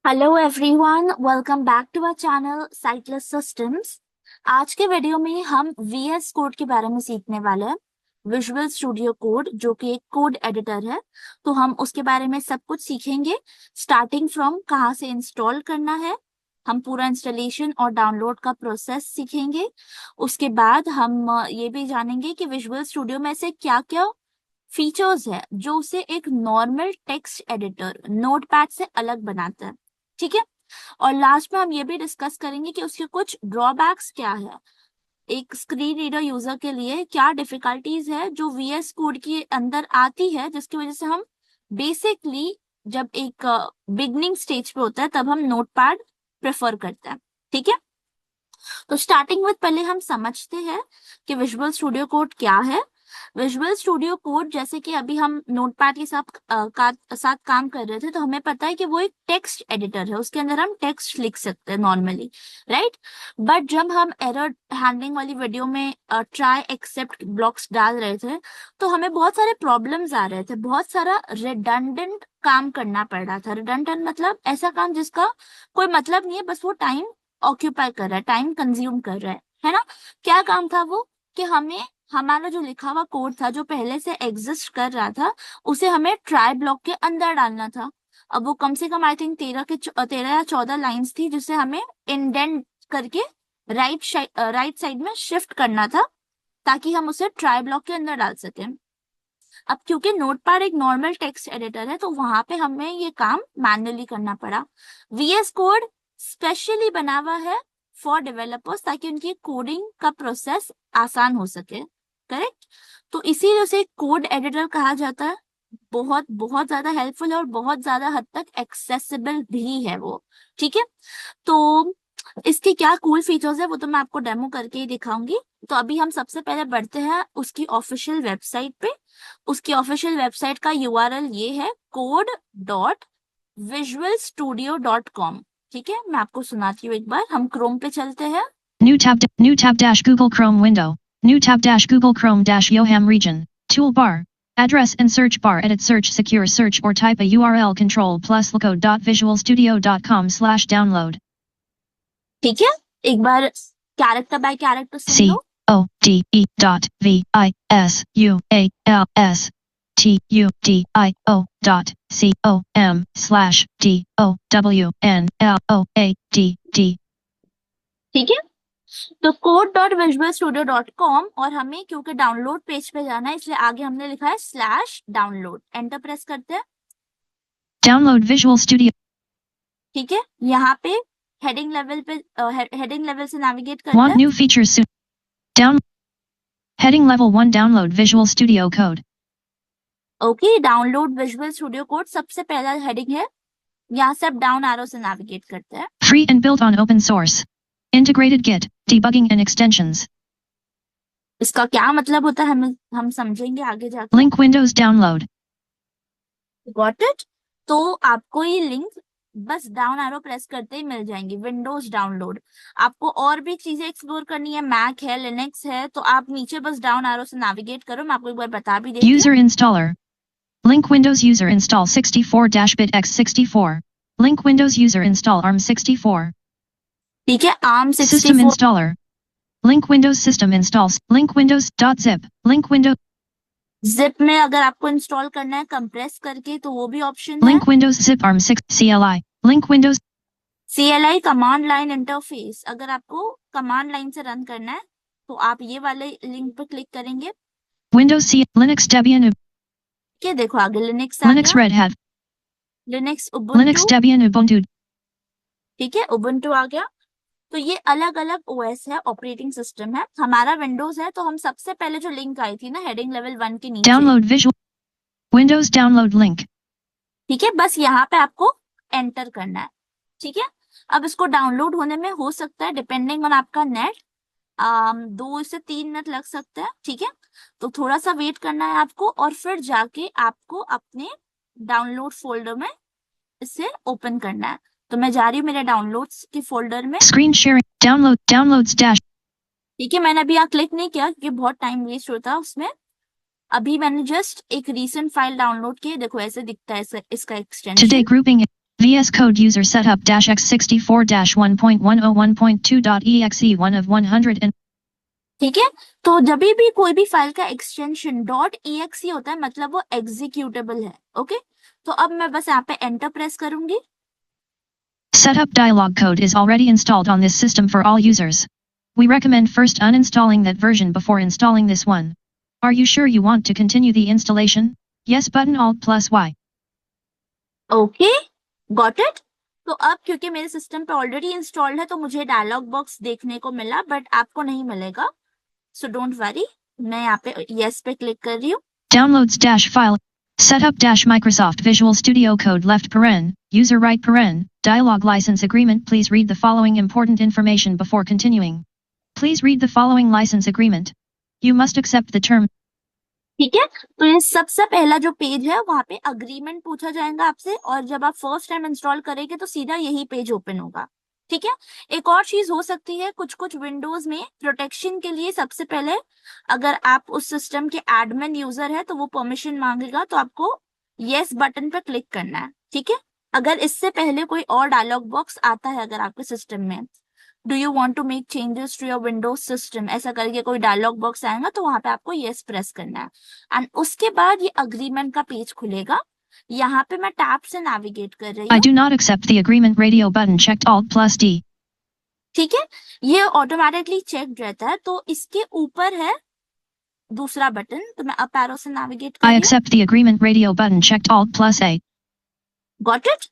Hello everyone, welcome back to our channel sightless systems. आज के video में हम वीएस कोड के बारे में सीखने वाले हैं। विजुअल स्टूडियो कोड जो कि एक कोड एडिटर है, तो हम उसके बारे में सब कुछ सीखेंगे। स्टार्टिंग फ्रॉम कहाँ से इंस्टॉल करना है, हम पूरा इंस्टॉलेशन और डाउनलोड का प्रोसेस सीखेंगे। उसके बाद हम ये भी जानेंगे कि विजुअल स्टूडियो में से क्या क्या फीचर्स है जो उसे एक नॉर्मल टेक्स्ट एडिटर नोटपैड से अलग बनाता है। ठीक है। और लास्ट में हम ये भी डिस्कस करेंगे कि उसके कुछ ड्रॉबैक्स क्या है, एक स्क्रीन रीडर यूजर के लिए क्या डिफिकल्टीज है जो वीएस कोड के अंदर आती है, जिसकी वजह से हम बेसिकली जब एक बिगनिंग स्टेज पे होता है तब हम नोटपैड प्रेफर करते हैं। ठीक है। तो स्टार्टिंग विद पहले हम समझते हैं कि विजुअल स्टूडियो कोड क्या है। विजुअल स्टूडियो कोड, जैसे कि अभी हम नोटपैड के साथ काम कर रहे थे, तो हमें पता है कि वो एक टेक्स्ट एडिटर है, उसके अंदर हम टेक्स्ट लिख सकते हैं नॉर्मली, राइट। बट जब हम एरर हैंडलिंग वाली वीडियो में ट्राई एक्सेप्ट ब्लॉक्स डाल रहे थे, तो हमें बहुत सारे प्रॉब्लम्स आ रहे थे, बहुत सारा रिडंडेंट काम करना पड़ रहा था। रिडंडेंट मतलब ऐसा काम जिसका कोई मतलब नहीं है, बस वो टाइम ऑक्यूपाई कर रहा है, टाइम कंज्यूम कर रहा है ना। क्या काम था वो, कि हमें हमारा जो लिखा हुआ कोड था जो पहले से एग्जिस्ट कर रहा था, उसे हमें ट्राई ब्लॉक के अंदर डालना था। अब वो कम से कम आई थिंक 13 या 14 लाइंस थी, जिसे हमें इंडेंट करके राइट साइड में शिफ्ट करना था, ताकि हम उसे ट्राई ब्लॉक के अंदर डाल सकें। अब क्योंकि नोटपैड एक नॉर्मल टेक्स्ट एडिटर है, तो वहां पे हमें ये काम मैन्युअली करना पड़ा। वीएस कोड स्पेशली बना हुआ है फॉर डेवलपर्स, ताकि उनकी कोडिंग का प्रोसेस आसान हो सके। करेक्ट। तो इसीलिए उसे कोड एडिटर कहा जाता है। बहुत बहुत ज्यादा हेल्पफुल है और बहुत ज्यादा हद तक एक्सेसिबल भी है वो। ठीक है। तो इसके क्या कूल फीचर्स है वो तो मैं आपको डेमो करके ही दिखाऊंगी। तो अभी हम सबसे पहले बढ़ते हैं उसकी ऑफिशियल वेबसाइट पे। उसकी ऑफिशियल वेबसाइट का यूआरएल ये है code.visualstudio.com। ठीक है, मैं आपको सुनाती हूँ एक बार। हम क्रोम पे चलते हैं। New tab dash Google Chrome window. New tab dash Google Chrome dash Yoham region. Toolbar. Address and search bar. Edit search secure search or type a URL control plus locode.visualstudio.com/download. ठीक है, एक बार character by character सुन लो। CODEVISUALstudio.com/DOWNLOADD. ठीक है। तो code.visualstudio.com, और हमें क्योंकि डाउनलोड पेज पे जाना है इसलिए आगे हमने लिखा है /download। एंटर प्रेस करते हैं। Download Visual Studio. ठीक है, यहाँ पे हेडिंग लेवल से नेविगेट करते Want हैं। new features soon. Down. Heading level 1 download Visual Studio Code. Okay, download visual studio code सबसे पहला हेडिंग है। यहाँ से आप डाउन एरो से नेविगेट करते हैं। Free and built on open source. Integrated Git, debugging and extensions. इसका क्या मतलब होता है हम समझेंगे आगे जाके। Link Windows download. Got it. तो आपको ये लिंक बस डाउन एरो प्रेस करते ही मिल जाएंगी। Windows download. आपको और भी चीजें एक्सप्लोर करनी है, मैक है, लिनक्स है, तो आप नीचे बस डाउन एरो से नेविगेट करो। मैं आपको एक बार बता भी देती हूँ। User installer. Link Windows user install 64-bit x64. Link Windows user install ARM64. ठीक है, ARM64 System installer. Link Windows system installs. Link Windows.zip. Link Windows. Zip में अगर आपको इंस्टॉल करना है कंप्रेस करके, तो वो भी ऑप्शन है। Link Windows zip ARM6 CLI. Link Windows. CLI command line interface, अगर आपको कमांड लाइन से रन करना है तो आप ये वाले लिंक पर क्लिक करेंगे। Windows C. Linux Debian. क्या देखो आगे लिनक्स आ Linux गया। Red Hat. Linux Linux Ubuntu. Debian Ubuntu. ठीक है, उबुंटू आ गया। तो ये अलग अलग ओएस है, ऑपरेटिंग सिस्टम है। हमारा विंडोज है, तो हम सबसे पहले जो लिंक आई थी ना हेडिंग लेवल 1 के नीचे, Download Visual. Windows download link. ठीक है, बस यहाँ पे आपको एंटर करना है। ठीक है। अब इसको डाउनलोड होने में हो सकता है, डिपेंडिंग ऑन आपका नेट, 2 से 3 मिनट लग सकता है। ठीक है। तो थोड़ा सा वेट करना है आपको, और फिर जाके आपको अपने डाउनलोड फोल्डर में इसे ओपन करना है। तो मैं जा रही हूँ मेरे डाउनलोड्स के फोल्डर में। Screen sharing. Downloads dash. ठीक है, मैंने अभी यहाँ क्लिक नहीं किया क्योंकि बहुत टाइम वेस्ट होता है उसमें। अभी मैंने जस्ट एक रीसेंट फाइल डाउनलोड की, देखो ऐसे दिखता है इसका Today extension. grouping. VS Code user setup -x64-1.101.2.exe1 of 100 and ठीक है, तो जब भी कोई भी फाइल का एक्सटेंशन .exe होता है मतलब वो एग्जीक्यूटेबल है। ओके, तो अब मैं बस यहाँ पे एंटर प्रेस करूंगी। Setup dialog code is already installed on this system for all users. We recommend first uninstalling that version before installing this one. Are you sure you want to continue the installation? Yes button Alt+Y. Okay, got it. तो अब क्योंकि मेरे system पे already installed है तो मुझे dialogue box देखने को मिला, बट आपको नहीं मिलेगा, सो डोंट वरी। मैं यहाँ पे यस पे क्लिक कर रही हूँ। Downloads-file. Setup-Microsoft Visual Studio Code left paren, user right paren, dialog license agreement. Please read the following important information before continuing. Please read the following license agreement. You must accept the term. ठीक है, तो ये सबसे पहला जो page है वहां पे अग्रीमेंट पूछा जाएगा आपसे, और जब आप फर्स्ट टाइम इंस्टॉल करेंगे तो सीधा यही पेज ओपन होगा। ठीक है, एक और चीज हो सकती है, कुछ कुछ विंडोज में प्रोटेक्शन के लिए सबसे पहले अगर आप उस सिस्टम के एडमिन यूजर है तो वो परमिशन मांगेगा, तो आपको यस बटन पर क्लिक करना है। ठीक है, अगर इससे पहले कोई और डायलॉग बॉक्स आता है अगर आपके सिस्टम में, do you want to make changes to your Windows system, ऐसा करके कोई डायलॉग बॉक्स आएगा तो वहां पे आपको यस प्रेस करना है। एंड उसके बाद ये अग्रीमेंट का पेज खुलेगा। यहाँ पे मैं टैब से नेविगेट कर रही I हूँ। do not accept the agreement radio button checked Alt+D. ठीक है, ये ऑटोमेटिकली चेक्ड रहता है, तो इसके ऊपर है दूसरा बटन, तो मैं अप एरो से नेविगेट कर I रही हूँ। accept the agreement radio button checked Alt+A. Got it.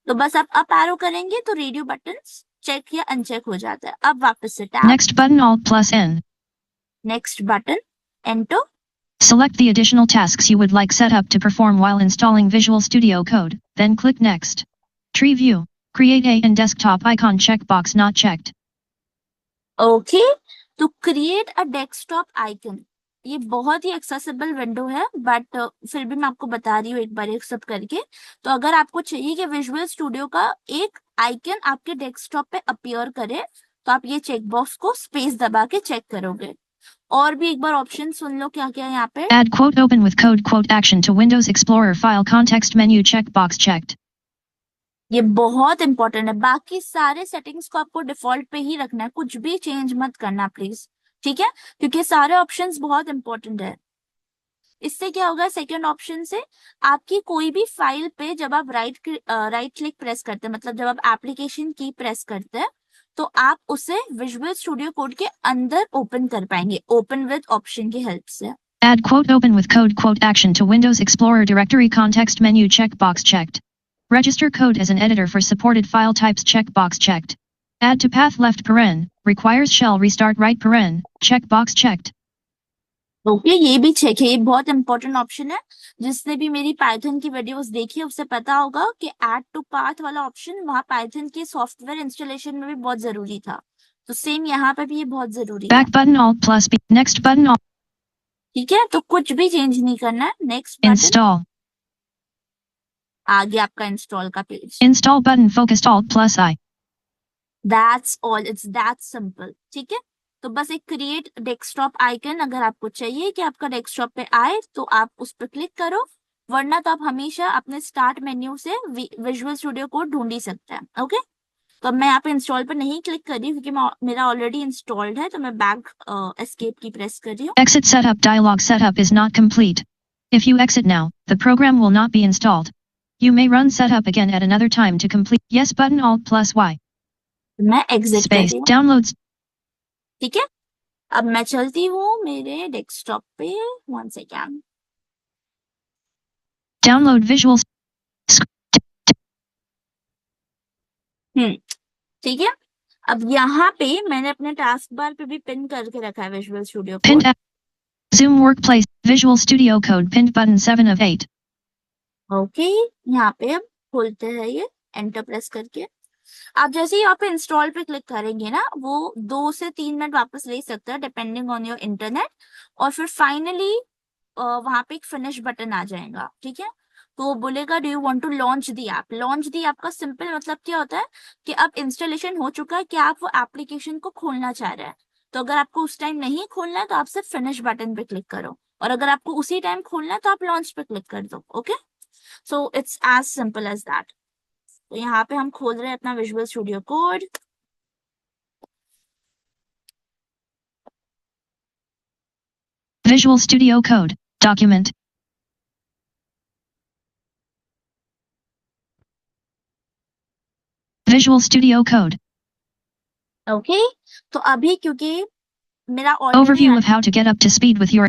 तो बस आप अप एरो करेंगे तो रेडियो बटन चेक या अनचेक हो जाता है। अब वापस से tab, Next button Alt+N. Next button, enter. Select the additional tasks you would like set up to perform while installing Visual Studio Code, then click Next. Tree View. Create a and desktop icon checkbox not checked. Okay, तो create a desktop icon, ये बहुत ही accessible window है, but फिर भी मैं आपको बता रही हूँ एक बार एक सब करके। तो अगर आपको चाहिए कि विजुअल स्टूडियो का एक आइकन आपके डेस्कटॉप पे अपीयर करे, तो आप ये चेकबॉक्स को स्पेस दबा के चेक करोगे। और भी एक बार ऑप्शन सुन लो क्या क्या है यहाँ पे। Add quote open with code quote action to Windows Explorer file context menu checkbox checked. ये बहुत इंपॉर्टेंट है, बाकी सारे सेटिंग्स को आपको डिफॉल्ट पे ही रखना है, कुछ भी चेंज मत करना प्लीज। ठीक है, क्योंकि सारे ऑप्शंस बहुत इंपॉर्टेंट है। इससे क्या होगा, सेकंड ऑप्शन से आपकी कोई भी फाइल पे जब आप राइट क्लिक प्रेस करते हैं, मतलब जब आप एप्लीकेशन की प्रेस करते हैं, तो आप उसे विजुअल स्टूडियो कोड के अंदर ओपन कर पाएंगे, ओपन विद ऑप्शन की हेल्प से। Add quote open with code quote action to Windows Explorer directory context menu checkbox checked. Register code as an editor for supported file types checkbox checked. Add to path left paren, requires shell restart right paren, checkbox checked. Okay, ये भी check है, ये बहुत important option है। जिसने भी मेरी Python की वीडियोस देखी है उससे पता होगा कि ऐड टू पाथ वाला ऑप्शन वहां पाइथन के सॉफ्टवेयर इंस्टॉलेशन में भी बहुत जरूरी था, तो सेम यहाँ पे भी ये बहुत जरूरी है। Back button Alt+B. Next button Alt. ठीक है, तो कुछ भी चेंज नहीं करना है। Next button, Install. आगे आपका इंस्टॉल का page. Install button focused Alt+I. That's all, it's that simple. ठीक है, तो बस एक क्रिएट डेस्कटॉप आइकन अगर आपको चाहिए कि आपका डेस्कटॉप पे आए तो आप उस पर क्लिक करो, वरना तो आप हमेशा अपने स्टार्ट मेन्यू से विजुअल स्टूडियो कोड ढूंढ ही सकते हैं। ओके, तो अब मैं यहाँ पे इंस्टॉल पर नहीं क्लिक कर रही हूँ क्योंकि मेरा ऑलरेडी इंस्टॉल्ड है, तो मैं बैक एस्केप की प्रेस कर रही हूँ। Exit setup dialog setup is not complete. If you exit now, the program will not be installed. You may run setup again at another time to complete. Yes button Alt+Y. मैं exit कर Space. रही हूँ। Downloads. ठीक है, अब मैं चलती हूँ मेरे डेस्कटॉप पे, 1 सेकेंड। Download visual. ठीक है, अब यहाँ पे मैंने अपने टास्क बार पे भी पिन करके रखा है visual studio Pinned. Code. Zoom workplace. Visual Studio Code pinned button 7 of 8. Okay, यहाँ पे अब खोलते हैं ये, एंटर प्रेस करके। आप जैसे ही यहाँ पे इंस्टॉल पे क्लिक करेंगे ना, वो 2 से 3 मिनट वापस ले सकता है डिपेंडिंग ऑन योर इंटरनेट, और फिर फाइनली वहां पे एक फिनिश बटन आ जाएगा। ठीक है, तो वो बोलेगा do you want to launch the app. Launch the app का सिंपल मतलब क्या होता है कि अब इंस्टॉलेशन हो चुका है, कि आप वो एप्लीकेशन को खोलना चाह रहे हैं। तो अगर आपको उस टाइम नहीं खोलना है तो आप सिर्फ फिनिश बटन पे क्लिक करो, और अगर आपको उसी टाइम खोलना है तो आप लॉन्च पे क्लिक कर दो। Okay, so it's as simple as that. तो यहाँ पे हम खोल रहे हैं अपना visual studio code. Visual Studio Code, document. Visual Studio Code. Okay तो अभी क्योंकि मेरा already Overview of how to get up to speed with your.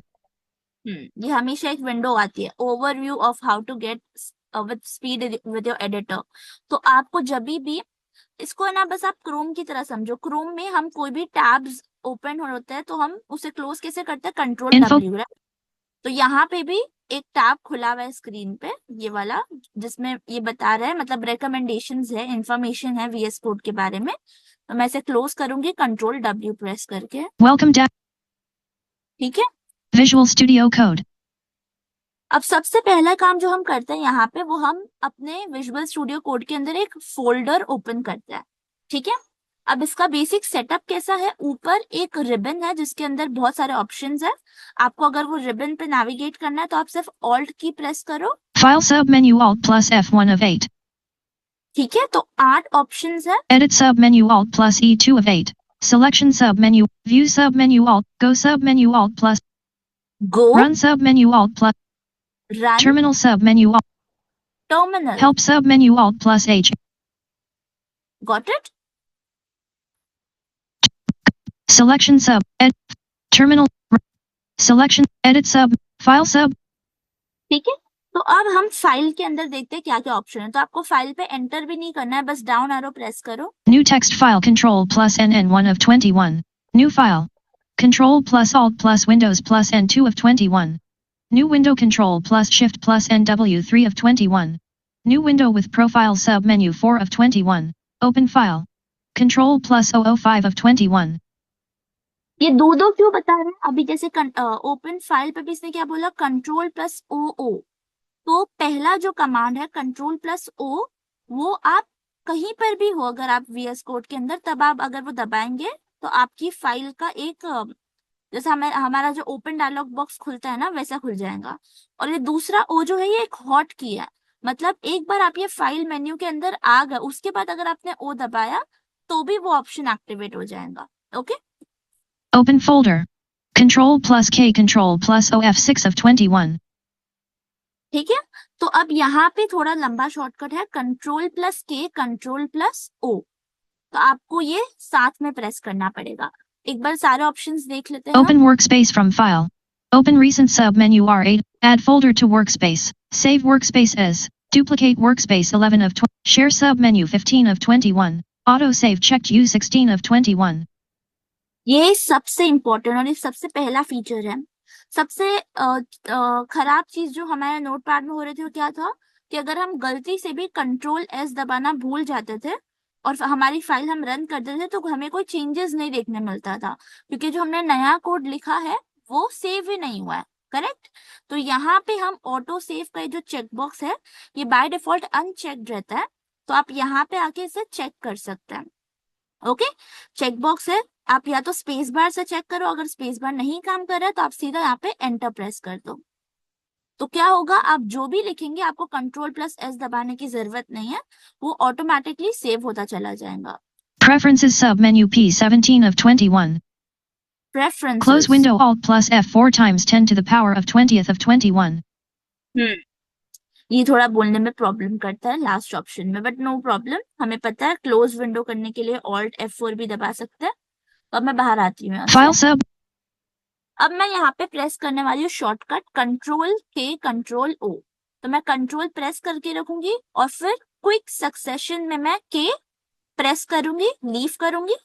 ये हमेशा एक विंडो आती है, overview of how to get with speed with your editor. तो आपको जब भी इसको है ना, बस आप क्रोम की तरह समझो। क्रोम में हम कोई भी टैब्स ओपन होते हैं तो हम उसे क्लोज कैसे करते हैं, कंट्रोल Info. W, right. तो यहाँ पे भी एक टैब खुला हुआ है स्क्रीन पे, ये वाला, जिसमें ये बता रहा है, मतलब रिकमेंडेशंस है, इंफॉर्मेशन है VS कोड के बारे में। तो मैं इसे क्लोज करूंगी कंट्रोल W प्रेस करके। Welcome to ठीक है, Visual Studio Code. अब सबसे पहला काम जो हम करते हैं यहाँ पे, वो हम अपने विजुअल स्टूडियो कोड के अंदर एक फोल्डर ओपन करते हैं। ठीक है, अब इसका बेसिक सेटअप कैसा है, ऊपर एक रिबन है जिसके अंदर बहुत सारे ऑप्शंस है। आपको अगर वो रिबन पे नेविगेट करना है तो आप सिर्फ ऑल्ट की प्रेस करो। File submenu Alt plus F1 of 8. ठीक है, तो 8 ऑप्शंस है। Edit submenu Alt plus E2 of 8. Selection submenu. View submenu Alt. Go submenu Alt plus. Go, Run submenu Alt plus. Run, Terminal submenu Alt. Terminal, Help submenu Alt plus H. Got it. Selection sub. Terminal. Selection. Edit sub. File sub. ठीक है, तो अब हम file के अंदर देखते हैं क्या क्या ऑप्शन है। तो आपको फाइल पे एंटर भी नहीं करना है, बस डाउन एरो प्रेस करो। New text file Control plus NN1 of 21. New file. Control plus Alt plus Windows plus N2 of 21. New window Control plus Shift plus NW3 of 21. New window with profile submenu 4 of 21. Open file. Control plus 005 of 21. ये दो दो क्यों बता रहे हैं? अभी जैसे open file पे भी इसने क्या बोला, कंट्रोल प्लस ओ। तो पहला जो कमांड है कंट्रोल प्लस ओ, वो आप कहीं पर भी हो, अगर आप VS कोड के अंदर, तब आप अगर वो दबाएंगे तो आपकी फाइल का एक जैसे हमारा जो ओपन डायलॉग बॉक्स खुलता है ना, वैसा खुल जाएगा। और ये दूसरा ओ जो है, ये एक हॉट की है, मतलब एक बार आप ये फाइल मेन्यू के अंदर आ गए, उसके बाद अगर आपने ओ दबाया तो भी वो ऑप्शन एक्टिवेट हो जाएगा। Okay, Open folder. Control plus K Control plus OF6 of 21. ठीक है, तो अब यहाँ पे थोड़ा लंबा शॉर्टकट है, कंट्रोल प्लस के कंट्रोल प्लस ओ। तो आपको ये साथ में प्रेस करना पड़ेगा। एक बार सारे ऑप्शंस देख लेते हैं। Open workspace from file. Open recent submenu R8. Add folder to workspace. Save workspace as. Duplicate workspace 11 of 20. Share submenu 15 of 21. Auto save checked U16 of 21. ये सबसे इम्पोर्टेंट और ये सबसे पहला फीचर है। सबसे खराब चीज जो हमारे नोटपैड में हो रही थी वो क्या था, कि अगर हम गलती से भी कंट्रोल एस दबाना भूल जाते थे और हमारी फाइल हम रन करते थे, तो हमें कोई चेंजेस नहीं देखने मिलता था, क्योंकि जो हमने नया कोड लिखा है वो सेव ही नहीं हुआ है। करेक्ट, तो यहाँ पे हम ऑटो सेव का जो चेकबॉक्स है, ये बाय डिफॉल्ट अनचेक्ड रहता है, तो आप यहाँ पे आके इसे चेक कर सकते हैं। ओके, चेकबॉक्स है, आप या तो स्पेस बार से चेक करो, अगर स्पेस बार नहीं काम कर रहा है तो आप सीधा यहाँ पे एंटर प्रेस कर दो। तो क्या होगा, आप जो भी लिखेंगे आपको कंट्रोल प्लस एस दबाने की जरूरत नहीं है, वो ऑटोमेटिकली सेव होता चला जाएगा। Preferences submenu P17 of 21. Preferences. Close window Alt plus F4 times 10 to the power of 20th of 21. ये थोड़ा बोलने में प्रॉब्लम करता है लास्ट ऑप्शन में, बट नो प्रॉब्लम, हमें पता है क्लोज विंडो करने के लिए ऑल्ट F4 भी दबा सकते हैं। तो अब मैं बाहर आती हूँ। File sub. अब मैं यहाँ पे प्रेस करने वाली हूँ शॉर्टकट कंट्रोल के कंट्रोल ओ। तो मैं कंट्रोल प्रेस करके रखूंगी और फिर क्विक सक्सेशन में मैं के प्रेस करूंगी, लीव करूंगी,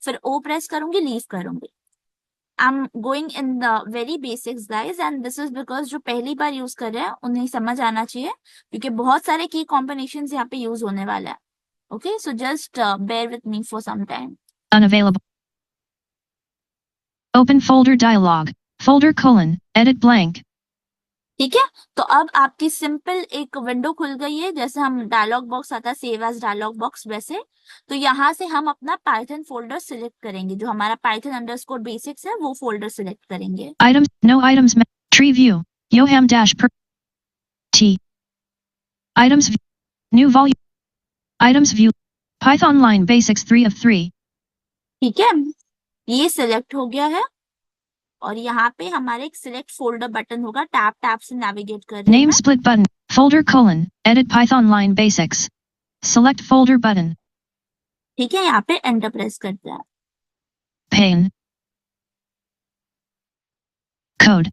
फिर ओ प्रेस करूंगी, लीव करूंगी। I am going in the very basics guys, and this is because जो पहली बार यूज कर रहे हैं उन्हें समझ आना चाहिए, क्योंकि बहुत सारे की कॉम्बिनेशन यहाँ पे यूज होने वाला है। Okay, so just bear with me for some time. Unavailable. Open folder dialog. Folder colon. Edit blank. ठीक है, तो अब आपकी सिंपल एक विंडो खुल गई है, जैसे हम डायलॉग बॉक्स आता है सेव एज डायलॉग बॉक्स वैसे। तो यहाँ से हम अपना पाइथन फोल्डर सिलेक्ट करेंगे, जो हमारा python_basics है वो फोल्डर सिलेक्ट करेंगे। Items. No items. Tree view. Yoham dash per. T. Items. New volume. Items view. Python line basics 3 of 3. ठीक है, ये सिलेक्ट हो गया है और यहाँ पे हमारे एक सिलेक्ट फोल्डर बटन होगा, टैप टैप से नेविगेट कर रही हूँ Name मैं। split button. Folder colon. Edit Python line basics. Select folder button. ठीक है, यहाँ पे एंटर प्रेस करते हैं। Pane. Code.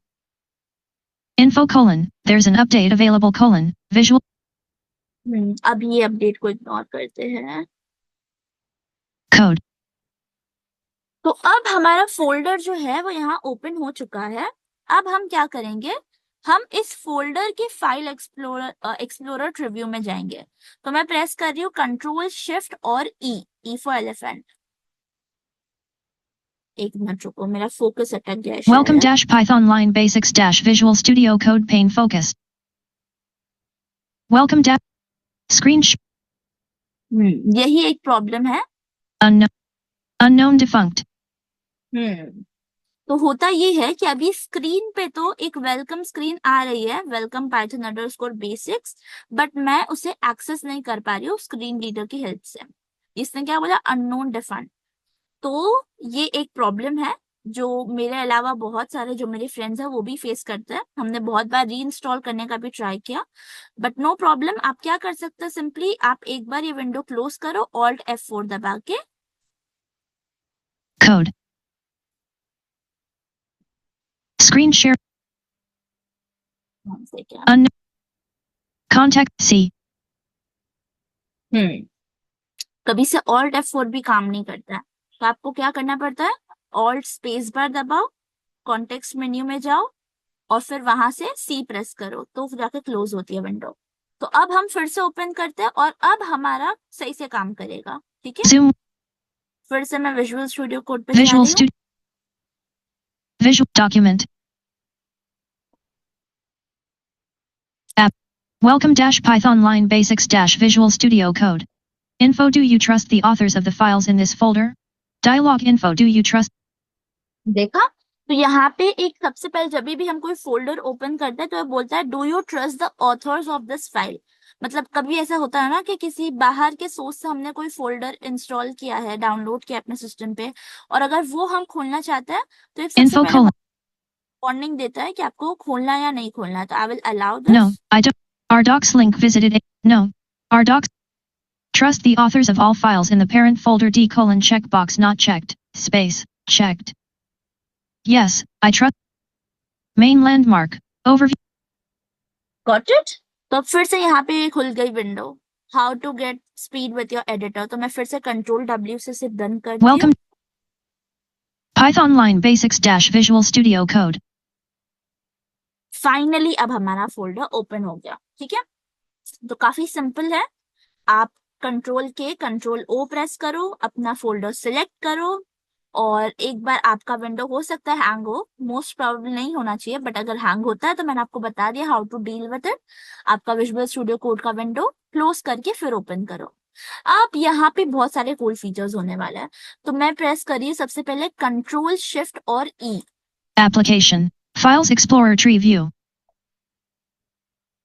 Info colon. There's an update available colon. Visual. अब ये अपडेट को इग्नोर करते हैं। Code. तो अब हमारा फोल्डर जो है वो यहाँ ओपन हो चुका है। अब हम क्या करेंगे, हम इस फोल्डर के फाइल एक्सप्लोरर प्रीव्यू में जाएंगे। तो मैं प्रेस कर रही हूँ कंट्रोल शिफ्ट और ई फॉर एलिफेंट। एक मिनट रुको, मेरा फोकस अटक गया है Welcome शायद। dash Python line basics dash Visual Studio Code pane focus. Welcome dash screen यही एक प्रॉब्लम है। unknown defunct. तो होता ये है कि अभी स्क्रीन पे तो एक वेलकम स्क्रीन आ रही है, welcome Python underscore basics, but मैं उसे एक्सेस नहीं कर पा रही हूँ स्क्रीन रीडर की हेल्प से। इसने क्या बोला, अननोन डिफॉल्ट। तो ये एक प्रॉब्लम है जो मेरे अलावा बहुत सारे जो मेरे फ्रेंड्स हैं वो भी फेस करते हैं। हमने बहुत बार री इंस्टॉल करने का भी ट्राई किया, बट नो प्रॉब्लम। आप क्या कर सकते हैं, सिंपली आप एक बार ये विंडो क्लोज करो, ऑल्ट F4 दबा के। Code. Screen share. Contact C. कभी से ऑल्ट F4 भी काम नहीं करता है, तो आपको क्या करना पड़ता है, ऑल्ट स्पेस बार दबाओ, कॉन्टेक्स्ट मेन्यू में जाओ और फिर वहां से C प्रेस करो, तो जाके क्लोज होती है विंडो। तो अब हम फिर से ओपन करते हैं और अब हमारा सही से काम करेगा। ठीक है, Zoom. फिर से मैं विजुअल स्टूडियो कोड पे जा Visual रही हूँ। Studio. Visual document. App. Welcome dash Python line basics dash Visual Studio Code. Info. Do you trust the authors of the files in this folder? Dialog info. Do you trust? देखा, तो यहाँ पे एक सबसे पहले जब भी हम कोई फोल्डर ओपन करते हैं तो बोलता है do you trust the author's of this file. मतलब कभी ऐसा होता है ना कि किसी बाहर के सोर्स से हमने कोई फोल्डर इंस्टॉल किया है, डाउनलोड किया अपने सिस्टम पे, और अगर वो हम खोलना चाहते हैं तो एक सबसे Info पहले colon. वार्निंग देता है कि आपको खोलना है या नहीं खोलना है। तो I will allow No, this. I don't. Our docs link visited. No. Our docs. Trust the authors of all files in the parent folder D colon checkbox not checked. Space. Checked. Yes, I trust. Main landmark. Overview. Got it. तो फिर से यहाँ पे खुल गई window, how to get speed with your editor. तो मैं फिर से कंट्रोल W से सिर्फ बंद करती हूँ। Welcome. Python line basics dash Visual Studio Code. Finally अब हमारा फोल्डर ओपन हो गया। ठीक है, तो काफी सिंपल है। आप कंट्रोल O प्रेस करो, अपना फोल्डर सिलेक्ट करो और एक बार आपका विंडो हो सकता है हैंग हो, मोस्ट प्रोबेबल नहीं होना चाहिए, बट अगर हैंग होता है तो मैंने आपको बता दिया how to deal with it. आपका विजुअल स्टूडियो कोड का विंडो क्लोज करके फिर ओपन करो। अब यहाँ पे बहुत सारे कूल फीचर्स होने वाले हैं, तो मैं प्रेस करिए सबसे पहले कंट्रोल शिफ्ट और E। Application. Files Explorer Tree View.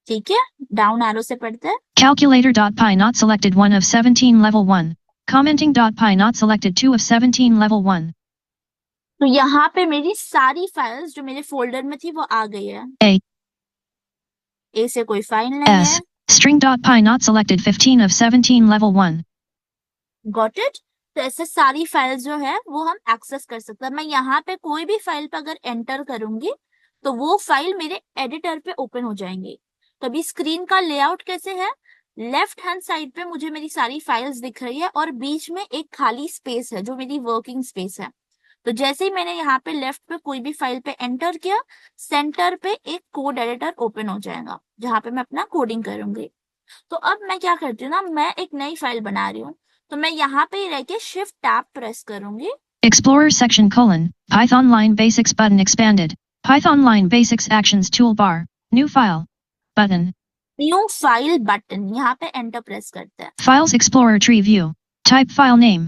ठीक है, डाउन एरो से पढ़ते हैं। Calculator.py not selected 1 of 17 level 1. Commenting.py not selected 2 of 17 level 1. तो यहाँ पे मेरी सारी फाइल्स जो मेरे फोल्डर में थी वो आ गई है। ए से कोई फाइल नहीं S. है। String.py not selected 15 of 17 level 1. Got it. तो ऐसे सारी फाइल्स जो है वो हम एक्सेस कर सकते हैं। मैं यहाँ पे कोई भी फाइल पे अगर एंटर करूंगी तो वो फाइल मेरे एडिटर पे ओपन हो जाएंगी। तो अभी स्क्रीन का लेआउट कैसे है, लेफ्ट हैंड साइड पे मुझे मेरी सारी फाइल्स दिख रही है और बीच में एक खाली स्पेस है जो मेरी वर्किंग स्पेस है। तो जैसे ही मैंने यहाँ पे लेफ्ट पे कोई भी फाइल पे एंटर किया, सेंटर पे एक कोड एडिटर ओपन हो जाएगा जहां पे मैं अपना कोडिंग करूंगी। तो अब मैं क्या करती हूँ ना, मैं एक नई फाइल बना रही हूँ, तो मैं यहाँ पे रह के शिफ्ट टैब प्रेस करूंगी। Explorer section colon. Python line basics button expanded. Python line basics actions toolbar. New file. Button. New file button, यहाँ पे एंटर प्रेस करते हैं। Files Explorer tree view. Type file name.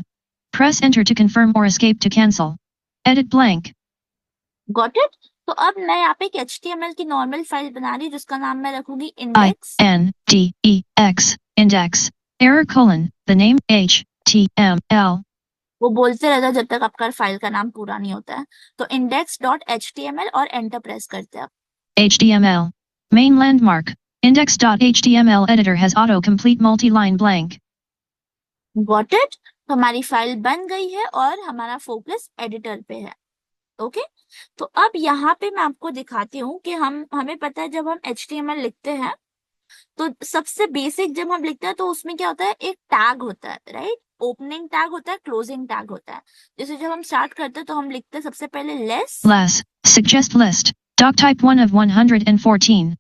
Press enter to confirm or escape to cancel. Edit blank. Got it. तो अब मैं यहाँ पे एक HTML की नॉर्मल फाइल बना रही हूँ जिसका नाम मैं रखूंगी index. INDEX. Index. Error colon, the name HTML. वो बोलते रहता है जब तक आपका फाइल का नाम पूरा नहीं होता है। तो index.html और एंटर प्रेस करते हैं। HTML. Main landmark. Index.html editor has autocomplete multi-line blank. Got it. हमारी फाइल बन गई है और हमारा फोकस एडिटर पे है। ओके तो अब यहाँ पे मैं आपको दिखाती हूँ कि हमें पता है जब हम HTML लिखते हैं तो सबसे बेसिक जब हम लिखते हैं तो उसमें क्या होता है, एक टैग होता है, राइट। ओपनिंग टैग होता है, क्लोजिंग टैग होता है। जैसे जब हम स्टार्ट करते हैं तो हम लिखते हैं सबसे पहले less suggest list doc type 1 of 114.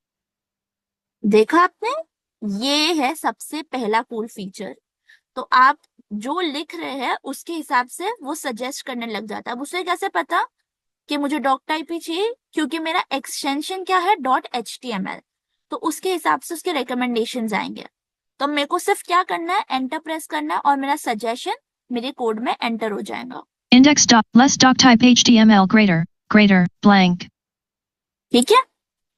देखा आपने, ये है सबसे पहला कूल फीचर। तो आप जो लिख रहे हैं उसके हिसाब से वो सजेस्ट करने लग जाता है। अब उसे कैसे पता कि मुझे डॉक टाइप ही चाहिए, क्योंकि मेरा एक्सटेंशन क्या है, .html। तो उसके हिसाब से उसके रिकमेंडेशंस आएंगे। तो मेरे को सिर्फ क्या करना है, एंटर प्रेस करना है और मेरा सजेशन मेरे कोड में एंटर हो जाएगा। Index dot less doc type HTML greater blank. ठीक है।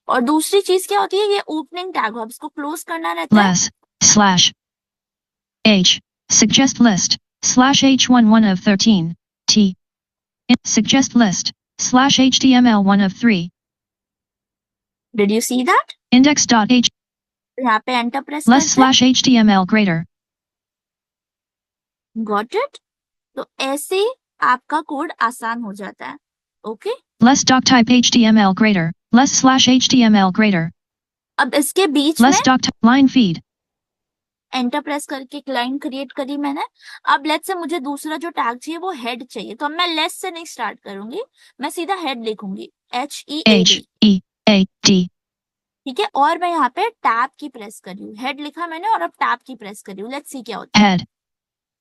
और दूसरी चीज क्या होती है, ये ओपनिंग टैग, अब इसको क्लोज करना रहता है। less slash h suggest list slash h11 of 13 t suggest list slash html 1 of 3 did you see that. index dot h यहाँ पे एंटर प्रेस less करते slash html greater. हैं। Got it. तो ऐसे आपका कोड आसान हो जाता है। Okay less doc type html greater less slash html greater अब इसके बीच में less doc type line feed enter press करके एक लाइन क्रिएट करी मैंने। अब लेट्स से मुझे दूसरा जो टैग चाहिए वो हेड चाहिए, तो अब मैं लेस से नहीं स्टार्ट करूंगी, मैं सीधा हेड लिखूंगी, HEAD। HEAD. ठीक है। और मैं यहाँ पे टैब की प्रेस करी हूँ, हेड लिखा मैंने और अब टैब की प्रेस करी हूँ। लेट्स सी क्या होता है। head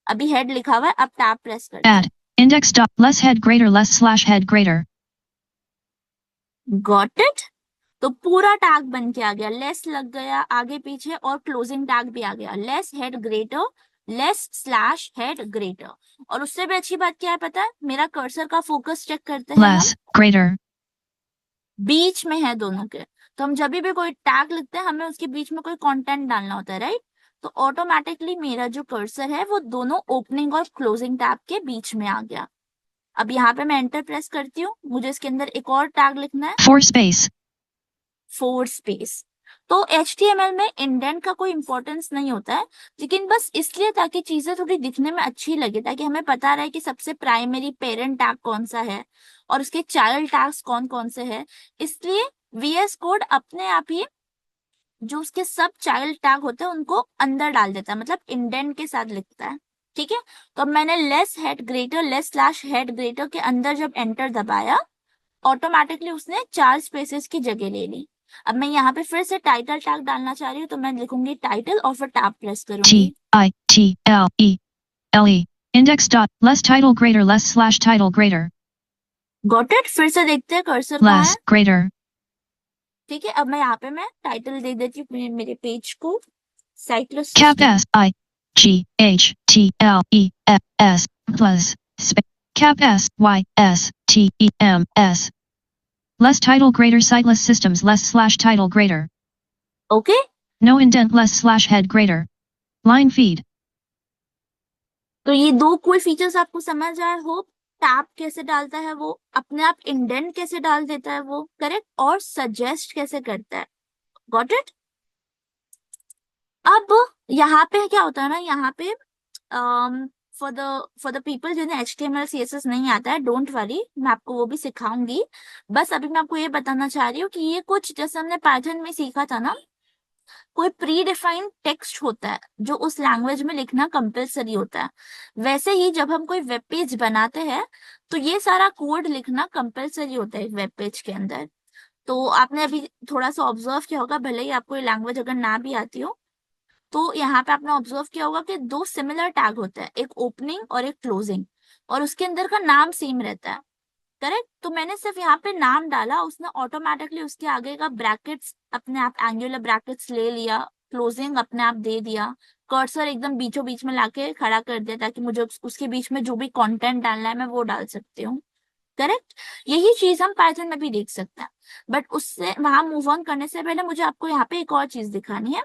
अभी हेड लिखा हुआ है, अब टैब प्रेस करते हैं। add index dot less head greater less slash head greater. Got it. तो पूरा टैग बन के आ गया, लेस लग गया आगे पीछे और क्लोजिंग टैग भी आ गया, less head greater less slash head greater. और उससे भी अच्छी बात क्या है पता है, मेरा कर्सर का फोकस चेक करते हैं हम, less greater बीच में है दोनों के। तो हम जब भी कोई टैग लिखते हैं हमें उसके बीच में कोई कंटेंट डालना होता है, राइट। तो ऑटोमेटिकली मेरा जो कर्सर है वो दोनों ओपनिंग और क्लोजिंग टैब के बीच में आ गया। अब यहाँ पे मैं एंटर प्रेस करती हूँ, मुझे इसके अंदर एक और टैग लिखना है, 4 space फोर स्पेस। तो HTML में इंडेंट का कोई इंपॉर्टेंस नहीं होता है, लेकिन बस इसलिए ताकि चीजें थोड़ी दिखने में अच्छी लगे, ताकि हमें पता रहे कि सबसे प्राइमरी पेरेंट टैग कौन सा है और उसके चाइल्ड टैग्स कौन कौन से हैं। इसलिए VS कोड अपने आप ही जो उसके सब चाइल्ड टैग होते हैं उनको अंदर डाल देता है, मतलब इंडेंट के साथ लिखता है। ठीक है। तो अब मैंने less head greater less slash head greater के अंदर जब एंटर दबाया, ऑटोमेटिकली उसने 4 स्पेसेस की जगह ले ली। अब मैं यहाँ पे फिर से टाइटल टैग डालना चाह रही हूँ, तो मैं लिखूंगी टाइटल और फिर टैब प्रेस करूंगी। TITLE index dot less title greater less slash title greater got it. फिर से देखते हैं कर्सर कहाँ less है। greater ठीक है। अब मैं यहाँ पे मैं टाइटल दे देती हूँ मेरे पेज को, साइक्लोस cap SIGHTLES plus cap SYSTEMS less title greater sightless systems less slash title greater okay. no indent less slash head greater line feed. तो ये दो कोई फीचर्स आपको समझ आए हो, टैब कैसे डालता है वो, अपने आप इंडेंट कैसे डाल देता है वो, करेक्ट, और सजेस्ट कैसे करता है। Got it. अब यहाँ पे क्या होता है ना, यहाँ पे फॉर द पीपल जिन्हें HTML CSS नहीं आता है, डोंट वरी, मैं आपको वो भी सिखाऊंगी। बस अभी मैं आपको ये बताना चाह रही हूँ कि ये कुछ जैसे हमने पाइथन में सीखा था ना, कोई प्री डिफाइंड टेक्स्ट होता है जो उस लैंग्वेज में लिखना कंपलसरी होता है। वैसे ही जब हम कोई वेब पेज बनाते हैं तो ये सारा कोड लिखना कंपलसरी होता है एक वेब पेज के अंदर। तो आपने अभी थोड़ा सा ऑब्जर्व किया होगा, भले ही आपको ये लैंग्वेज अगर ना भी आती हो, तो यहाँ पे आपने ऑब्जर्व किया होगा कि दो सिमिलर टैग होते हैं, एक ओपनिंग और एक क्लोजिंग, और उसके अंदर का नाम सेम रहता है, करेक्ट। तो मैंने सिर्फ यहाँ पे नाम डाला, उसने ऑटोमेटिकली उसके आगे का ब्रैकेट्स अपने आप एंगुलर ब्रैकेट्स ले लिया, क्लोजिंग अपने आप दे दिया, कर्सर एकदम बीचों बीच में लाके खड़ा कर दिया ताकि मुझे उसके बीच में जो भी कंटेंट डालना है मैं वो डाल सकती हूँ, करेक्ट। यही चीज हम पाइथन में भी देख सकते हैं। बट उससे वहां मूव ऑन करने से पहले मुझे आपको यहाँ पे एक और चीज दिखानी है।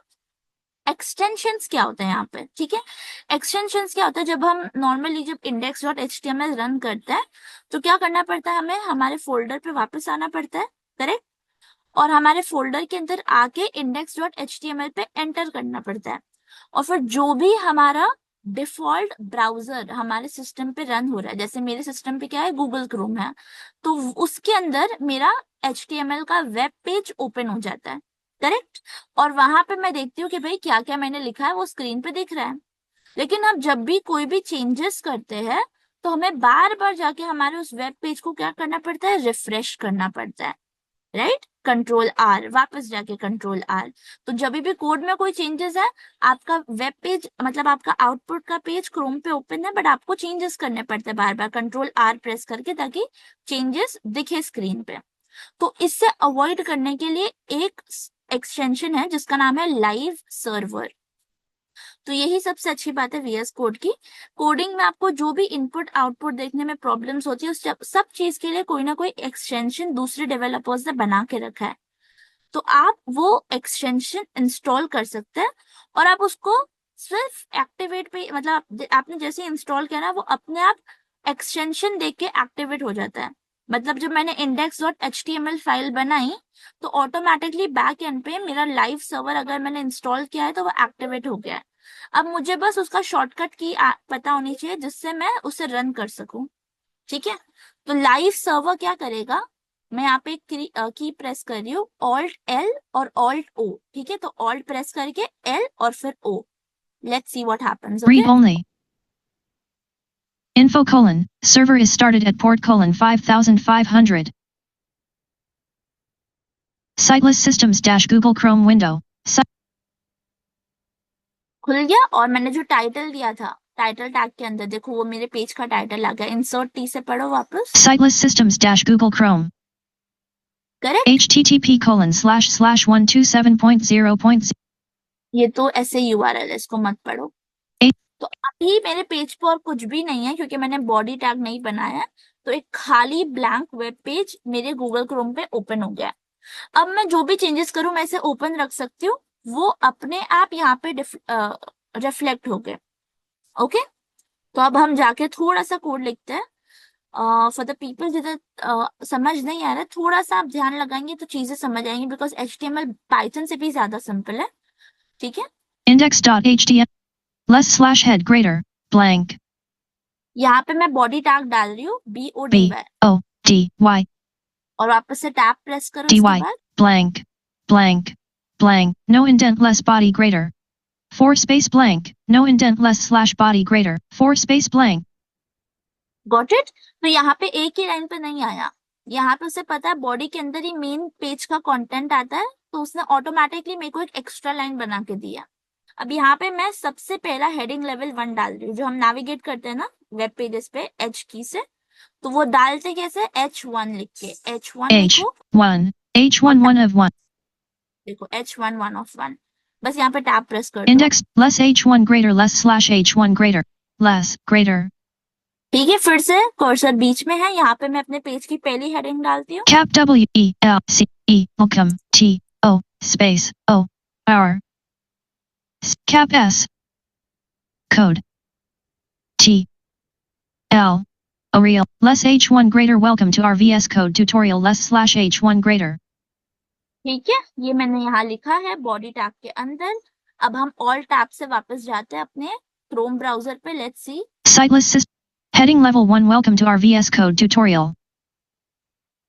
एक्सटेंशंस क्या होता है यहाँ पे, ठीक है। एक्सटेंशंस क्या होता है, जब हम नॉर्मली जब index.html रन करते हैं तो क्या करना पड़ता है, हमें हमारे फोल्डर पे वापस आना पड़ता है, करेक्ट। और हमारे फोल्डर के अंदर आके index.html पे एंटर करना पड़ता है। और फिर जो भी हमारा डिफॉल्ट ब्राउजर हमारे सिस्टम पे रन हो रहा है, जैसे मेरे सिस्टम पे क्या है, गूगल क्रोम है, तो उसके अंदर मेरा HTML का वेब पेज ओपन हो जाता है, करेक्ट। और वहां पे मैं देखती हूँ कि भाई क्या क्या मैंने लिखा है वो स्क्रीन पे दिख रहा है। लेकिन हम जब भी कोई भी चेंजेस करते हैं तो हमें बार बार जाके हमारे उस वेब पेज को क्या करना पड़ता है, रिफ्रेश करना पड़ता है, राइट। कंट्रोल R, वापस जाके कंट्रोल R। तो जब भी कोड में कोई चेंजेस है, आपका वेब पेज मतलब आपका आउटपुट का पेज क्रोम पे ओपन है, बट आपको चेंजेस करने पड़ते हैं बार बार कंट्रोल R प्रेस करके, ताकि चेंजेस दिखे स्क्रीन पे। तो इससे अवॉइड करने के लिए एक एक्सटेंशन है जिसका नाम है लाइव सर्वर। तो यही सबसे अच्छी बात है VS कोड की। कोडिंग में आपको जो भी इनपुट आउटपुट देखने में प्रॉब्लम्स होती है, उस सब चीज के लिए कोई ना कोई एक्सटेंशन दूसरे डेवलपर्स ने बना के रखा है। तो आप वो एक्सटेंशन इंस्टॉल कर सकते हैं और आप उसको सिर्फ एक्टिवेट पे मतलब आपने जैसे इंस्टॉल किया ना, वो अपने आप एक्सटेंशन देख के एक्टिवेट हो जाता है। मतलब जब मैंने index.html फाइल बनाई तो ऑटोमेटिकली बैक एंड पे मेरा लाइव सर्वर अगर मैंने इंस्टॉल किया है तो वो एक्टिवेट हो गया है। अब मुझे बस उसका शॉर्टकट की पता होनी चाहिए जिससे मैं उसे रन कर सकूं, ठीक है। तो लाइव सर्वर क्या करेगा, मैं यहाँ पे की प्रेस कर रही हूँ, Alt+L और Alt+O, ठीक है। तो Alt प्रेस करके L और फिर O, let's see what happens, Read okay. only. Info colon, server is started at port colon 5500. Sightless systems dash Google Chrome window. खुल गया और मैंने जो टाइटल दिया था टाइटल टैग के अंदर देखो वो मेरे पेज का टाइटल आ गया। इंसर्ट T से पढ़ो वापस, Sightless systems dash Google Chrome. Correct. http colon / 127.0. ये तो ऐसे URL है, इसको मत पढ़ो। तो अभी मेरे पेज पर और कुछ भी नहीं है क्योंकि मैंने बॉडी टैग नहीं बनाया है। तो एक खाली ब्लैंक वेब पेज मेरे गूगल क्रोम पे ओपन हो गया है। अब मैं जो भी चेंजेस करूं मैं इसे ओपन रख सकती हूँ, वो अपने आप यहाँ पे रिफ्लेक्ट हो गए, ओके। तो अब हम जाके थोड़ा सा कोड लिखते हैं फॉर द पीपल जिधर समझ नहीं आ रहा है, थोड़ा सा आप ध्यान लगाएंगे तो चीजें समझ आएंगी, बिकॉज HTML पाइथन से भी ज्यादा सिंपल है, ठीक है। Index.html less / head greater blank यहाँ पे मैं बॉडी टैग डाल रही हूँ BODY, BODY और वापस से टैब प्रेस करो इसके बाद। blank blank blank no indent less body greater 4 space blank no indent less / body greater 4 space blank. Got it. तो यहाँ पे एक ही लाइन पे नहीं आया, यहाँ पे उसे पता है बॉडी के अंदर ही मेन पेज का कंटेंट आता है, तो उसने ऑटोमेटिकली मेरे को एक एक्स्ट्रा लाइन बना के दिया। अब यहाँ पे मैं सबसे पहला हेडिंग लेवल 1 डाल रही हूँ, जो हम नेविगेट करते हैं ना वेब पेजेस पे H की से, तो वो डालते कैसे, H1 लिख के, H1 लिखो, H1 H1 1 of 1 देखो H1 1 of 1, बस यहाँ पे टैब प्रेस कर दो, index less H1 greater less / H1 greater less greater ठीक है। फिर से कर्सर बीच में है, यहाँ पे मैं अपने पेज की पहली हेडिंग डालती हूँ, cap WELCE welcome TO space OR cap S code TL a real less H1 greater welcome to our VS Code tutorial less / H1 greater. ठीक है। ये मैंने यहाँ लिखा है बॉडी टैग के अंदर। अब हम ऑल टैब से वापस जाते हैं अपने क्रोम ब्राउजर पे, let's see. Sightless system heading level 1 welcome to our VS Code tutorial.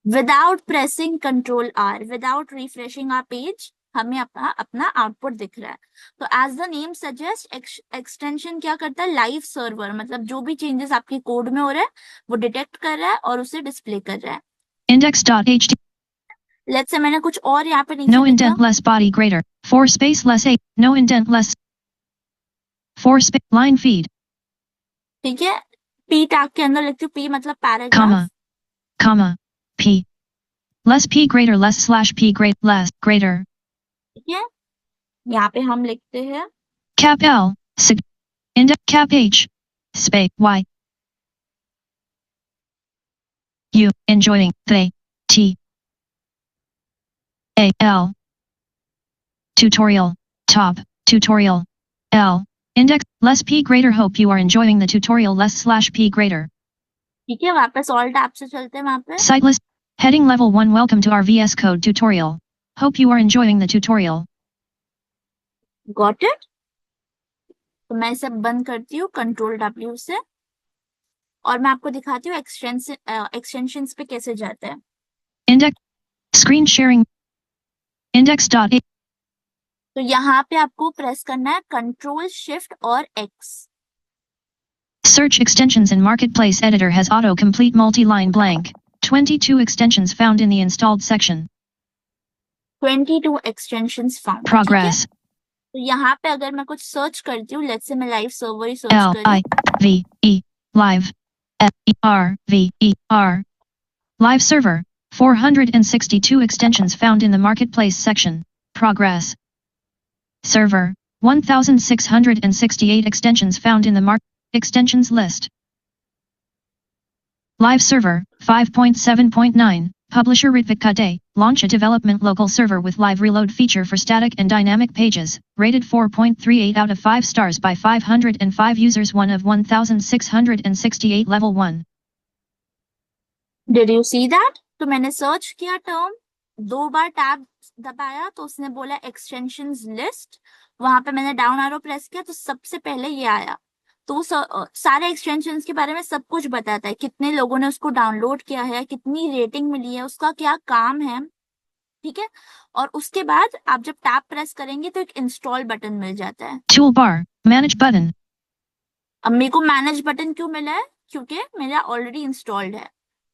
Without pressing control R, without refreshing our page, हमें अपना अपना आउटपुट दिख रहा है। तो as the name suggest, extension क्या करता है, लाइव सर्वर, मतलब जो भी चेंजेस आपके कोड में हो रहे हैं वो डिटेक्ट कर रहा है और उसे डिस्प्ले कर रहा है। Index.html लेट्स से मैंने कुछ और यहाँ पे नीचे no लिखा, indent less body greater 4 space less 8 no indent less 4 space line feed ठीक है। P टैग के अंदर लिखती हूँ, P मतलब comma paragraph, P less P greater less / P less greater ठीक है। यहाँ पे हम लिखते हैं cap L index cap H space Y U enjoying they T A L tutorial top Tutorial. L. Index, less P greater. Hope you are enjoying the tutorial. less/P greater. ठीक है, वापस ऑल टैब से चलते हैं वहां पे. Site list. Heading level 1. Welcome to our VS Code tutorial. Hope you are enjoying the tutorial. Got it? तो मैं इसे बंद करती हूँ Ctrl W से और मैं आपको दिखाती हूँ एक्सटेंशंस पे कैसे जाते हैं. Index. Screen sharing. Index.a. तो यहाँ पे आपको प्रेस करना है Ctrl Shift और X. Search extensions in Marketplace Editor has auto-complete multi-line blank. 22 extensions found in the installed section. 22 extensions found. Progress. तो यहाँ पे अगर मैं कुछ सर्च करती हूँ, लेट्स से मैं live server he search L I V E live F E R V E R live server 462 extensions found in the marketplace section. Progress. Server 1668 extensions found in the extensions list. Live server 5.7.9 Publisher Ritvik Kade, launch a development local server with live reload feature for static and dynamic pages, rated 4.38 out of 5 stars by 505 users, 1 of 1668 level 1. Did you see that? तो मैंने search किया term, 2 बार tab दबाया तो उसने बोला extensions list, वहां पे मैंने डाउन एरो प्रेस किया तो सबसे पहले ये आया. तो सारे एक्सटेंशंस के बारे में सब कुछ बताता है, कितने लोगों ने उसको डाउनलोड किया है, कितनी रेटिंग मिली है, उसका क्या काम है. ठीक है, और उसके बाद आप जब टैब प्रेस करेंगे तो एक इंस्टॉल बटन मिल जाता है. Toolbar, manage button. अब मेरे को मैनेज बटन क्यों मिला है? क्योंकि मेरा ऑलरेडी इंस्टॉल्ड है.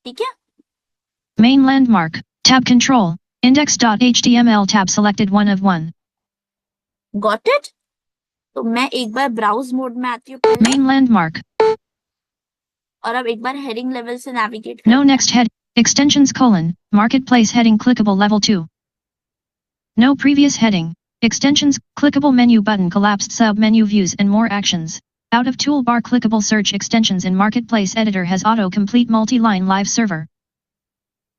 ठीक है. Main landmark, tab control, index.html tab selected 1 of 1. Got it? तो मैं एक बार ब्राउज मोड में आती हूँ Main landmark. और अब एक बार हेडिंग लेवल से navigate. No next head. Extensions : marketplace heading clickable level 2. No previous heading. Extensions clickable menu button collapsed sub menu views and more actions. Out of toolbar clickable search extensions in marketplace editor has auto complete multi-line live server.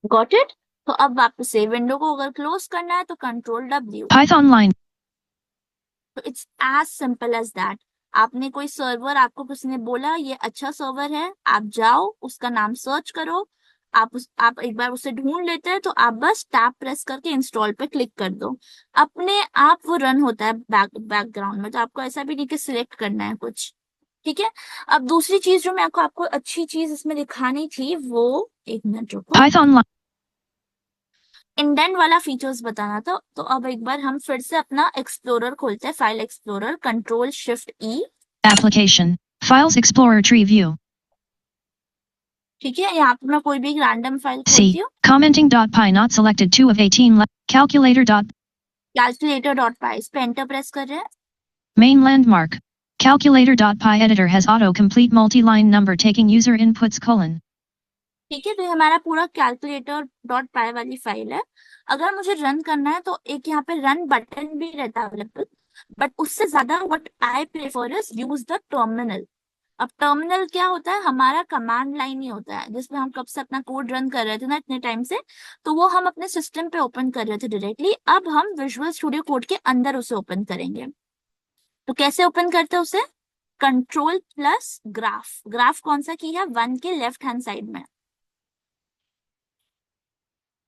Got it? तो अब वापस से window को अगर close करना है तो Ctrl W. Python line. तो it's as simple as that. आपने कोई सर्वर, आपको किसी ने बोला ये अच्छा सर्वर है, आप जाओ उसका नाम सर्च करो, आप एक बार उसे ढूंढ लेते हैं तो आप बस टैब प्रेस करके इंस्टॉल पे क्लिक कर दो, अपने आप वो रन होता है बैकग्राउंड में. तो आपको ऐसा भी नहीं कि सिलेक्ट करना है कुछ. ठीक है. अब दूसरी चीज जो मैं आपको अच्छी चीज इसमें दिखानी थी वो, एक मिनट रुको, Python line. इंडेंट वाला फीचर्स बताना था. तो अब एक बार हम फिर से अपना एक्सप्लोरर खोलते हैं, file explorer, Ctrl Shift E. Application Files Explorer Tree View. ठीक है, यहाँ पे मैं कोई भी एक रैंडम फाइल C. खोलती हूँ. Commenting.py not selected 2 of 18 calculator. Calculator.py, इस पे एंटर प्रेस कर रहे हैं. Main landmark. Calculator.py editor has auto complete multi-line number taking user inputs : ठीक है, तो ये हमारा पूरा calculator.py वाली फाइल है. अगर मुझे रन करना है तो एक यहाँ पे रन बटन भी रहता है अवेलेबल, बट उससे ज्यादा what I prefer is use the terminal. अब टर्मिनल क्या होता है? हमारा कमांड लाइन ही होता है जिसमें हम कब से अपना कोड रन कर रहे थे ना इतने टाइम से, तो वो हम अपने सिस्टम पे ओपन कर रहे थे डायरेक्टली. अब हम विजुअल स्टूडियो कोड के अंदर उसे ओपन करेंगे. तो कैसे ओपन करते हैं उसे? Ctrl+ग्राफ. ग्राफ कौन सा की है? 1 के लेफ्ट हैंड साइड में.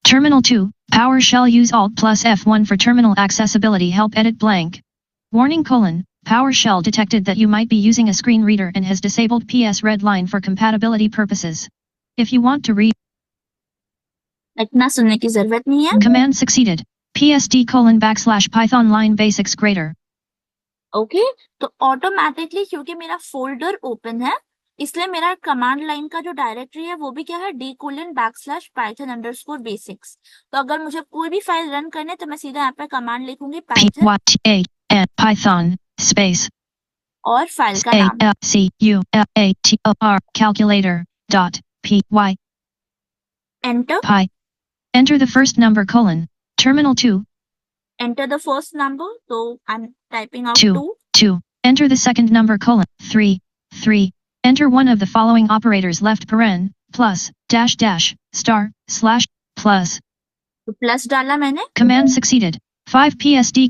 Terminal 2, PowerShell use Alt+F1 for terminal accessibility help edit blank. Warning : PowerShell detected that you might be using a screen reader and has disabled PS red line for compatibility purposes. If you want to read, इतना सुनने की जरूरत नहीं है. command succeeded. PSD:\python line basics greater. Okay, तो automatically क्योंकि मेरा folder open है इसलिए मेरा कमांड लाइन का जो डायरेक्टरी है वो भी क्या है? d:\python_basics. तो अगर मुझे कोई भी फाइल रन करने तो मैं सीधा यहाँ पे कमांड लिखूंगी Python space और फाइल का नाम calculator.py. Enter. Py. Enter the first number : terminal 2. Enter the first number. So I'm typing out 2. 2. Enter the second number : 3. Enter one of the following operators: left paren, plus, dash dash, star, slash, plus. तो plus डाला मैंने. Command succeeded. 5 PSD.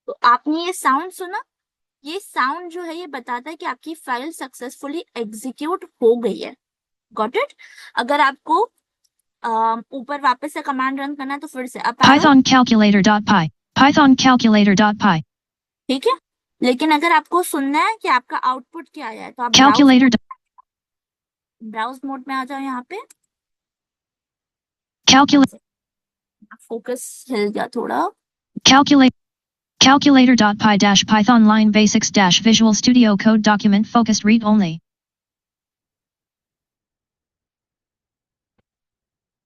तो आपने ये sound सुना, ये sound जो है ये बताता है कि आपकी फाइल सक्सेसफुली एग्जीक्यूट हो गई है। Got it. अगर आपको ऊपर वापस से कमांड रन करना है तो फिर से up arrow, Python calculator.py. Python calculator.py. ठीक है। लेकिन अगर आपको सुनना है कि आपका आउटपुट क्या आया है तो आप Calculator. ब्राउज मोड में आ जाओ यहाँ पे। Calculate. फोकस हिल गया थोड़ा। Calculate. Calculator.py dash Python line basics dash Visual Studio Code document focused read only.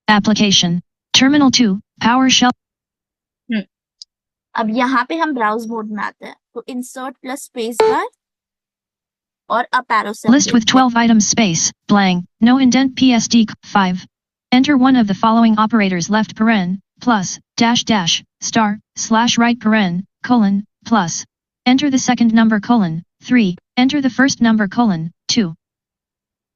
Application. Terminal 2. PowerShell. अब यहाँ पे हम ब्राउज मोड में आते हैं तो इंसर्ट प्लस स्पेस बार और अप एरो से List with 12 items space, blank, no indent PSD 5. Enter one of the following operators left paren, plus, dash dash, star, slash right paren, colon, plus. Enter the second number colon, 3. Enter the first number colon, 2.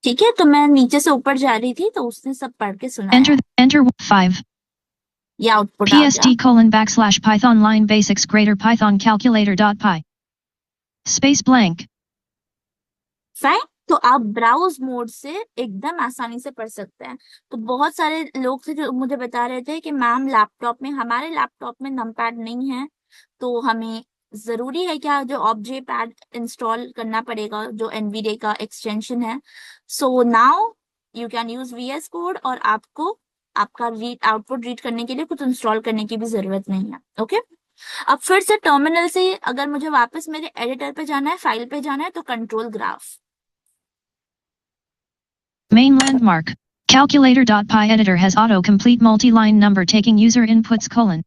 ठीक है। तो मैं नीचे से ऊपर जा रही थी तो उसने सब पढ़ के सुनाया। Enter 5. ये आउटपुट आ गया। PSD colon backslash Python line basics greater Python calculator.py. Space blank. Fine. तो आप ब्राउज मोड से एकदम आसानी से पढ़ सकते हैं। तो बहुत सारे लोग थे जो मुझे बता रहे थे कि मैम लैपटॉप में, हमारे लैपटॉप में नमपैड नहीं है तो हमें जरूरी है क्या जो ऑब्जे पैड इंस्टॉल करना पड़ेगा जो एनवीडिया का एक्सटेंशन है। So now you can use VS code और आपको आपका रीड आउटपुट रीड करने के लिए कुछ इंस्टॉल करने की भी जरूरत नहीं है। ओके अब फिर से टर्मिनल से अगर मुझे वापस मेरे एडिटर पे जाना है, फाइल पे जाना है तो control graph. Main landmark. Calculator.py editor has auto-complete multi-line number taking user inputs colon.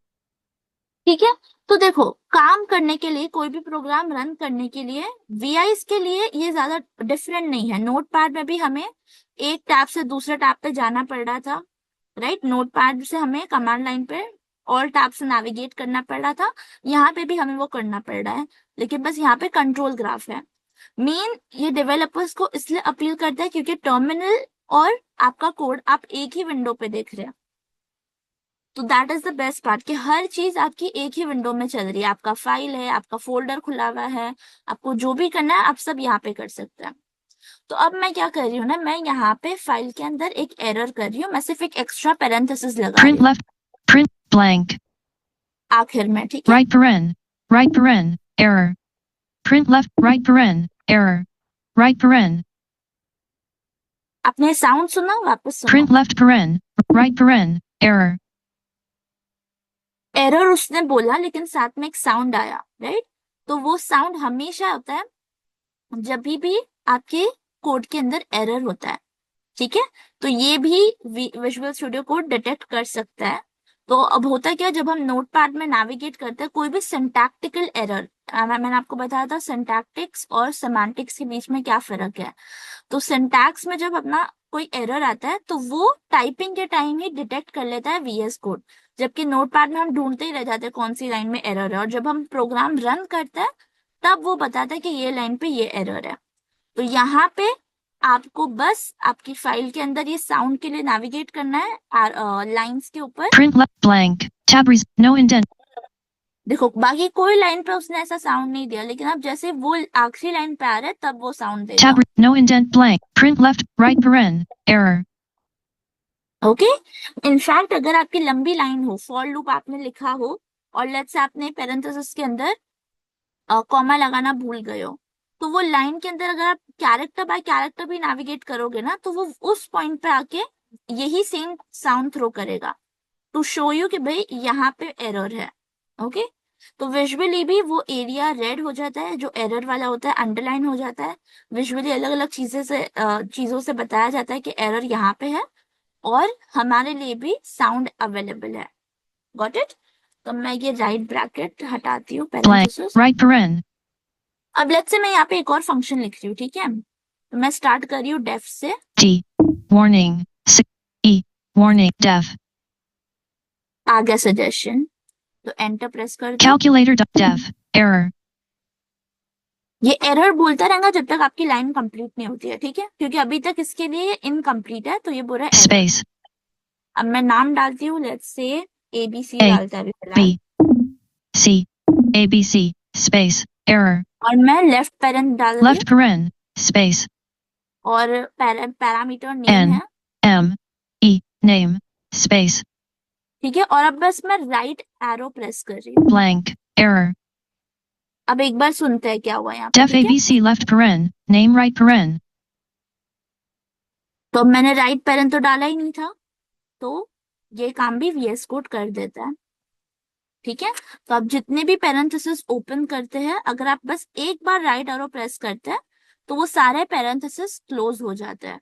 ठीक है। तो देखो काम करने के लिए, कोई भी प्रोग्राम रन करने के लिए वीआईस के लिए ये ज्यादा डिफरेंट नहीं है। नोटपैड में भी हमें एक टैब से दूसरे टैब पे जाना पड़ रहा था, राइट। नोटपैड से हमें कमांड लाइन पे ऑल टैब से नेविगेट करना पड़ रहा था, यहाँ पे भी हमें वो करना पड़ रहा है, लेकिन बस यहाँ पे कंट्रोल ग्राफ है। मेन ये डेवलपर्स को इसलिए अपील करता है क्योंकि टर्मिनल और आपका कोड आप एक ही विंडो पे देख रहे हैं। तो that is the best part कि हर चीज आपकी एक ही विंडो में चल रही है। आपका फाइल है, आपका फोल्डर खुला हुआ है, आपको जो भी करना है आप सब यहाँ पे कर सकते हैं। तो अब मैं क्या कर रही हूँ ना, मैं यहाँ पे फाइल के अंदर एक एरर कर रही हूँ, मैं सिर्फ एक एक्स्ट्रा पैरेंथेसिस लगा रही Print हूँ left. Print blank. आखिर में। ठीक है, Right paren, error. Print left, right paren, error. Right paren. आपने साउंड सुना, वापस सुनो। Print left paren, right paren, error. Error उसने बोला लेकिन साथ में एक साउंड आया, राइट। तो वो साउंड हमेशा होता है जब भी आपके कोड के अंदर एरर होता है, ठीक है। तो ये भी विजुअल स्टूडियो कोड डिटेक्ट कर सकता है। तो अब होता क्या, जब हम नोटपैड में नेविगेट करते हैं कोई भी सिंटैक्टिकल एरर, मैंने आपको बताया था सिंटैक्टिक्स और सेमांटिक्स के बीच में क्या फर्क है। तो सिंटैक्स में जब अपना कोई एरर आता है तो वो टाइपिंग के टाइम ही डिटेक्ट कर लेता है वीएस कोड, जबकि नोटपैड में हम ढूंढते ही रह जाते हैं कौन सी लाइन में एरर है, और जब हम प्रोग्राम रन करते हैं तब वो बताता है कि ये लाइन पे ये एरर है। तो यहाँ पे आपको बस आपकी फाइल के अंदर ये साउंड के लिए नेविगेट करना है लाइंस के ऊपर। Print left blank. No indent. देखो बाकी कोई लाइन पे उसने ऐसा साउंड नहीं दिया, लेकिन अब जैसे वो आखिरी लाइन पे आ रहा है तब वो साउंड देगा। No indent blank. Print left, right paren, error. Okay in fact अगर आपकी लंबी लाइन हो, फॉर लूप आपने लिखा हो और लेट्स से आपने पैरेंथेसिस के अंदर कॉमा लगाना भूल गए हो, तो वो लाइन के अंदर अगर आप कैरेक्टर बाय कैरेक्टर भी नेविगेट करोगे ना तो वो उस पॉइंट पे आके यही सेम साउंड थ्रो करेगा टू शो यू कि भाई यहाँ पे एरर है। ओके तो विजुअली भी वो एरिया रेड हो जाता है, जो एरर वाला होता है अंडरलाइन हो जाता है। विजुअली अलग अलग चीजों से बताया जाता है कि एरर यहाँ पे है, और हमारे लिए भी साउंड अवेलेबल है। Got it. तो मैं ये राइट ब्रैकेट हटाती हूँ Blank. पैरेंथेसिस। Right paren. अब लेट्स से मैं यहाँ पे एक और फंक्शन लिख रही हूँ, ठीक है। तो मैं स्टार्ट कर रही हूँ डेफ से। D. Warning. E. Warning. Def. आ गया सजेशन, तो एंटर प्रेस कर दो। Calculator.def. Error. ये एरर बोलता रहेगा जब तक आपकी लाइन कंप्लीट नहीं होती है, ठीक है, क्योंकि अभी तक इसके लिए इनकम्प्लीट है तो ये बोल रहा है error। Space. अब मैं नाम डालती हूँ, लेट्स से ABC A. डालता है अभी B. फिलहाल। C. ABC, space, error, और मैं लेफ्ट पेरेंट डाल रही हूँ left paren, space, और पैरामीटर नेम N, है, M, E, name, space, ठीक है। और अब बस मैं राइट एरो प्रेस कर रही हूँ। blank, error, अब एक बार सुनते हैं क्या हुआ यहाँ पे, def ठीक है। ABC left paren, name right paren, तो अब मैंने राइट पेरेंट तो डाला ही नहीं था, तो ये काम भी VS कोड कर देता है, ठीक है। तो आप जितने भी पैरेंथेसिस ओपन करते हैं, अगर आप बस एक बार राइट एरो प्रेस करते हैं तो वो सारे पैरेंथेसिस क्लोज हो जाते हैं,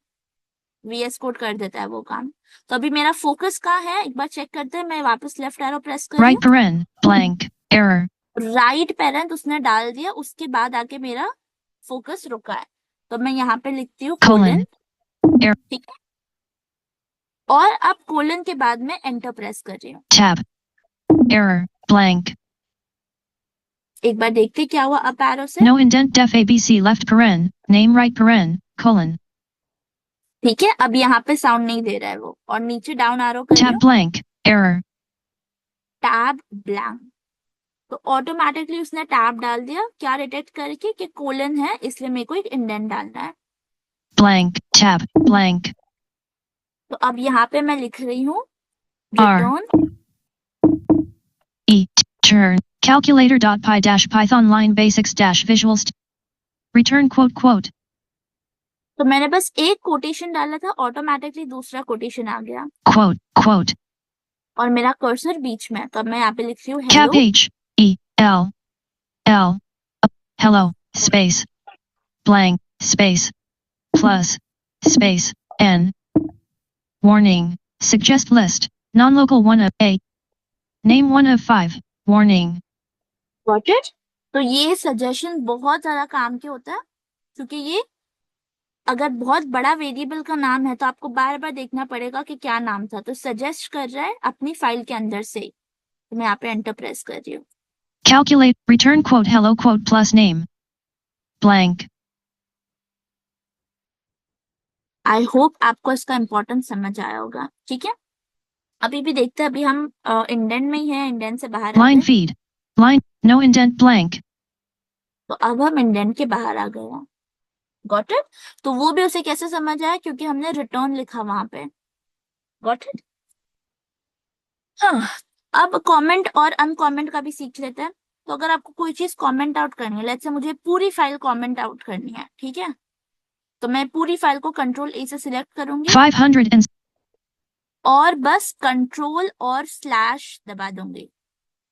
VS कोड कर देता है वो काम। तो अभी मेरा फोकस कहाँ है, एक बार चेक करते हैं। मैं वापस लेफ्ट एरो प्रेस कर रही right paren, blank, error, हूँ, राइट पेरेंट उसने डाल दिया, उसके बाद आके मेरा फोकस रुका है। तो मैं यहाँ पे लिखती हूँ colon, कोलन, error, ठीक है। और अब कोलन के बाद में एंटर प्रेस कर रही हूँ। tab, error, blank, एक बार देखते क्या हुआ अप एरो से, no indent def ABC left paren, name right paren, colon, ठीक है। अब यहाँ पे साउंड नहीं दे रहा है वो, और नीचे डाउन एरो कर रही tab हूँ, blank, error, टैब ब्लैंक। तो ऑटोमेटिकली उसने टैब डाल दिया, क्या डिटेक्ट करके कि कोलन है, इसलिए मेरे को एक इंडेंट डालना है। blank, tab, blank, तो अब यहाँ पे मैं लिख रही हूँ R, return, E, turn, calculator dot py dash python line basics dash visuals, return quote quote, तो मैंने बस एक कोटेशन डाला था, ऑटोमेटिकली दूसरा कोटेशन आ गया, quote, quote, और मेरा कर्सर बीच में है। तो अब मैं यहाँ पे लिख रही हूँ cap hello, H, E, L, L, hello, space, blank, space, plus, space, N, warning, suggest list, non-local 1 of A, name 1 of 5, warning, got it. तो ये सजेशन बहुत ज्यादा काम के होता है, क्योंकि ये अगर बहुत बड़ा वेरिएबल का नाम है तो आपको बार बार देखना पड़ेगा कि क्या नाम था। तो सजेस्ट कर रहा है अपनी फाइल के अंदर से। तो मैं यहाँ पे एंटर प्रेस कर रही हूँ। calculate, return quote hello quote plus name, blank, I hope आपको इसका इम्पोर्टेंस समझ आया होगा, ठीक है। अभी भी देखते हैं, अभी हम इंडेंट में ही है, इंडेंट से बाहर आते line हैं। feed, line, no indent blank, तो अब हम इंडेंट के बाहर आ गए हैं, गॉट इट। तो वो भी उसे कैसे समझ आया, क्योंकि हमने रिटर्न लिखा वहां पे, गॉट इट। हाँ, अब कमेंट और अनकमेंट का भी सीख लेते हैं। तो अगर आपको कोई चीज कमेंट आउट करनी है, लेट्स से मुझे पूरी फाइल कमेंट आउट करनी है, ठीक है। तो मैं पूरी फाइल को कंट्रोल ए से सिलेक्ट करूंगी 500 and और बस कंट्रोल और स्लैश दबा दूंगी,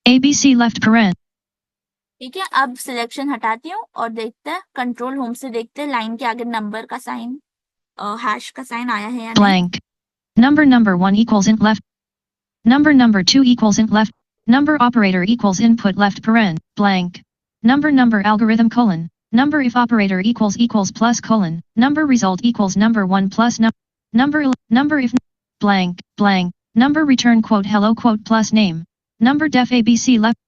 ABC left paren, ठीक है। अब सिलेक्शन हटाती हूँ और देखते हैं, कंट्रोल होम से देखते हैं लाइन के आगे नंबर का साइन, हैश का साइन आया है या नहीं। blank, number 1 equals int left, number 2 equals int left, number operator equals input left paren, blank, number algorithm colon, number if operator equals plus colon, number result equals number 1 plus number if blank, blank, number return quote hello quote plus name, number def ABC left,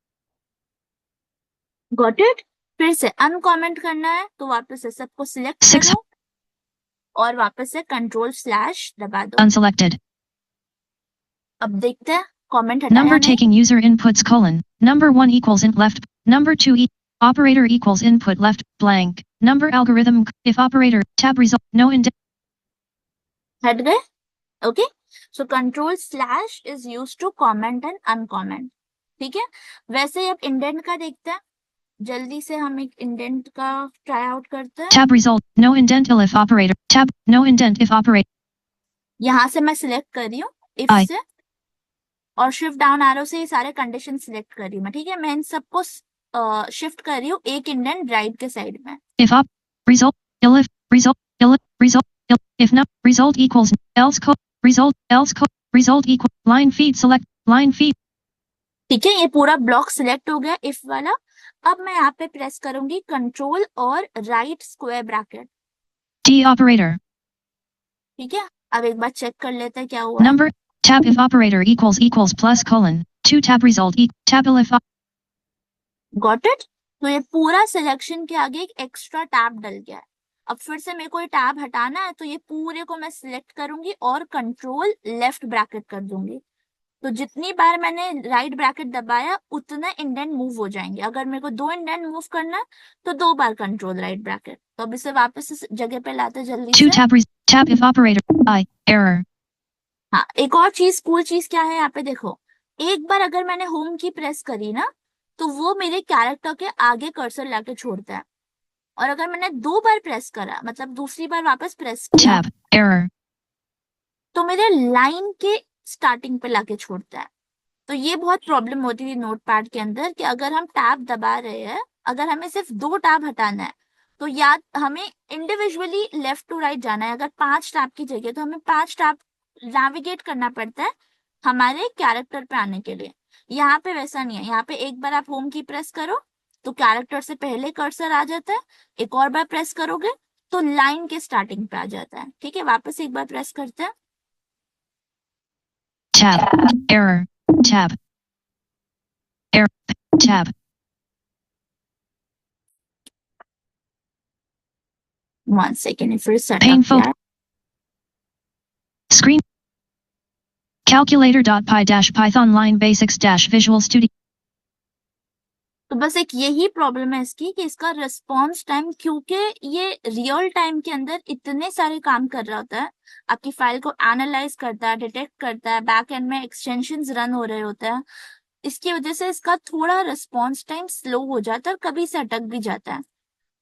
got it. फिर से uncomment करना है तो वापस से सबको select 6 करो और वापस से कंट्रोल स्लैश दबा दो। unselected, अब देखते हैं कमेंट हटाया number नहीं। taking user inputs colon, number 1 equals int left, number 2 operator equals input left, blank, number algorithm if operator tab result no indent हट गए, ओके। So control slash is use to comment and uncomment, ठीक है। वैसे ही अब indent का देखते हैं, जल्दी से हम एक इंडेंट का ट्राई आउट करते हैं। tab result no indent if operator tab no indent if operator यहाँ से मैं सिलेक्ट कर रही हूँ इफ I से, और शिफ्ट डाउन एरो से ये सारे कंडीशन सिलेक्ट कर रही हूँ मैं, ठीक है। मैं इन सबको शिफ्ट कर रही हूँ एक इंडेंट राइट के साइड में। if op result if result result if no result equals else result equal line feed select line feed, ठीक है, ये पूरा ब्लॉक सिलेक्ट हो गया इफ वाला। अब मैं यहाँ पे प्रेस करूंगी कंट्रोल और right square bracket, D operator ठीक है। अब एक बार चेक कर लेते हैं क्या हुआ है। number tab if operator equals plus colon 2 tab result tab if got it. तो ये पूरा सिलेक्शन के आगे एक एक्स्ट्रा टैब डल गया है। अब फिर से मेरे को ये टैब हटाना है, तो ये पूरे को मैं सिलेक्ट करूंगी और कंट्रोल लेफ्ट ब्रैकेट कर दूंगी, तो जितनी बार मैंने राइट ब्रैकेट दबाया उतना इंडेंट मूव हो जाएंगे। अगर मेरे को 2 इंडेंट मूव करना है तो 2 बार कंट्रोल राइट ब्रैकेट। तो अब इसे वापस इस जगह पे लाते जल्दी 2 से। tab if operator I error. हाँ, एक और चीज, कूल चीज क्या है यहाँ पे देखो, एक बार अगर मैंने होम की प्रेस करी ना तो वो मेरे कैरेक्टर के आगे कर्सर लाके छोड़ता है। और अगर मैंने 2 बार प्रेस करा, मतलब दूसरी बार वापस प्रेस किया, Tab error. तो मेरे लाइन के स्टार्टिंग पे लाके छोड़ता है। तो ये बहुत प्रॉब्लम होती थी नोटपैड के अंदर कि अगर हम टैब दबा रहे हैं, अगर हमें सिर्फ 2 टैब हटाना है तो याद हमें इंडिविजुअली लेफ्ट टू राइट जाना है। अगर 5 टैब की जगह तो हमें 5 टैब नेविगेट करना पड़ता है हमारे कैरेक्टर पे आने के लिए। यहाँ पे वैसा नहीं है, यहाँ पे एक बार आप होम की प्रेस करो तो कैरेक्टर से पहले कर्सर आ जाता है, एक और बार प्रेस करोगे तो लाइन के स्टार्टिंग पे आ जाता है। ठीक है, वापस एक बार प्रेस करते हैं। Tab error. Tab error. Tab. One second, फिर सेटअप Painful. किया है। Screen. Calculator.py-Python line basics-Visual Studio. तो बस एक यही प्रॉब्लम है इसकी कि इसका रिस्पॉन्स टाइम, क्योंकि ये रियल टाइम के अंदर इतने सारे काम कर रहा होता है, आपकी फाइल को एनालाइज करता है, डिटेक्ट करता है, बैक एंड में एक्सटेंशंस रन हो रहे होते हैं, इसकी वजह से इसका थोड़ा रिस्पॉन्स टाइम स्लो हो जाता है और कभी से अटक भी जाता है।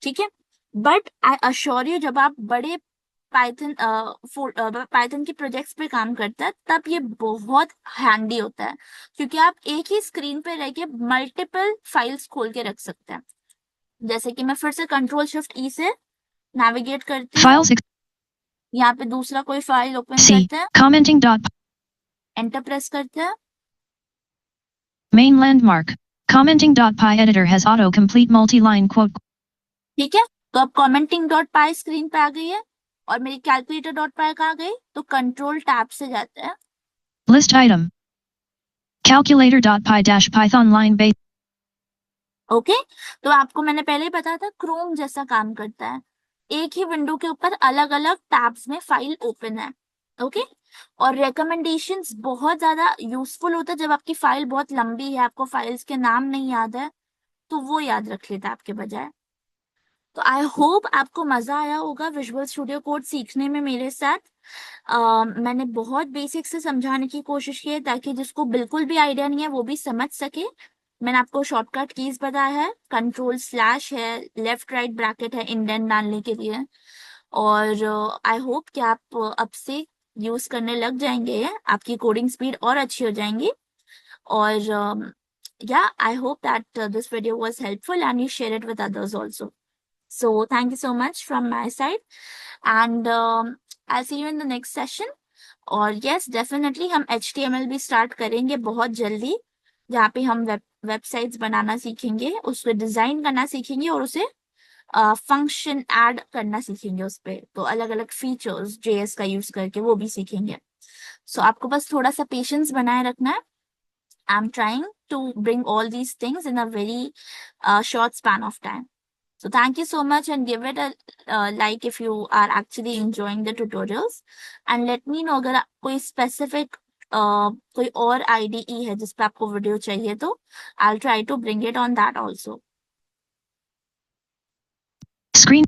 ठीक है, बट आई अश्योर यू जब आप बड़े पाइथन पाइथन के प्रोजेक्ट्स पे काम करता है तब ये बहुत हैंडी होता है, क्योंकि आप एक ही स्क्रीन पे रह के मल्टीपल फाइल्स खोल के रख सकते हैं। जैसे कि मैं फिर से कंट्रोल शिफ्ट ई से नेविगेट करती हूँ, Files. यहाँ पे दूसरा कोई फाइल ओपन C. करते हैं, Commenting. एंटर प्रेस करते हैं। Main landmark. Commenting.py editor has auto-complete multi-line quote. ठीक है, तो अब कमेंटिंग डॉट पाई स्क्रीन पे आ गई है और मेरी कैलकुलेटर डॉट पाई कहाँ गई, तो कंट्रोल टैब से जाते हैं। List item. Calculator.py-Python line base. Okay, तो आपको मैंने पहले ही बताया था क्रोम जैसा काम करता है, एक ही विंडो के ऊपर अलग अलग टैब्स में फाइल ओपन है। ओके, और रिकमेंडेशंस बहुत ज्यादा यूजफुल होता है जब आपकी फाइल बहुत लंबी है, आपको फाइल्स के नाम नहीं याद है, तो वो याद रख लेता है आपके बजाय। तो आई होप आपको मजा आया होगा विजुअल स्टूडियो कोड सीखने में मेरे साथ। मैंने बहुत बेसिक से समझाने की कोशिश की है ताकि जिसको बिल्कुल भी आइडिया नहीं है वो भी समझ सके। मैंने आपको शॉर्टकट कीज बताया है, कंट्रोल स्लैश है, लेफ्ट राइट ब्रैकेट है इंडेंट डालने के लिए। और आई होप कि आप अब से यूज करने लग जाएंगे, आपकी कोडिंग स्पीड और अच्छी हो जाएंगी। और yeah, I hope that this video was helpful and you share it with others also. So thank you so much from my side, and I'll see you in the next session. और yes, definitely हम HTML भी start करेंगे बहुत जल्दी, जहाँ पे हम websites बनाना सीखेंगे, उसको डिजाइन करना सीखेंगे और उसे फंक्शन ऐड करना सीखेंगे उस पे, तो अलग अलग फीचर्स JS का यूज करके वो भी सीखेंगे। सो आपको बस थोड़ा सा पेशेंस बनाए रखना है। I'm trying to bring all these things in a very short span of time. So thank you so much and give it a like if you are actually enjoying the tutorials. And let me know अगर कोई specific कोई और IDE है जिस पे आपको video चाहिए तो I'll try to bring it on that also. Screen.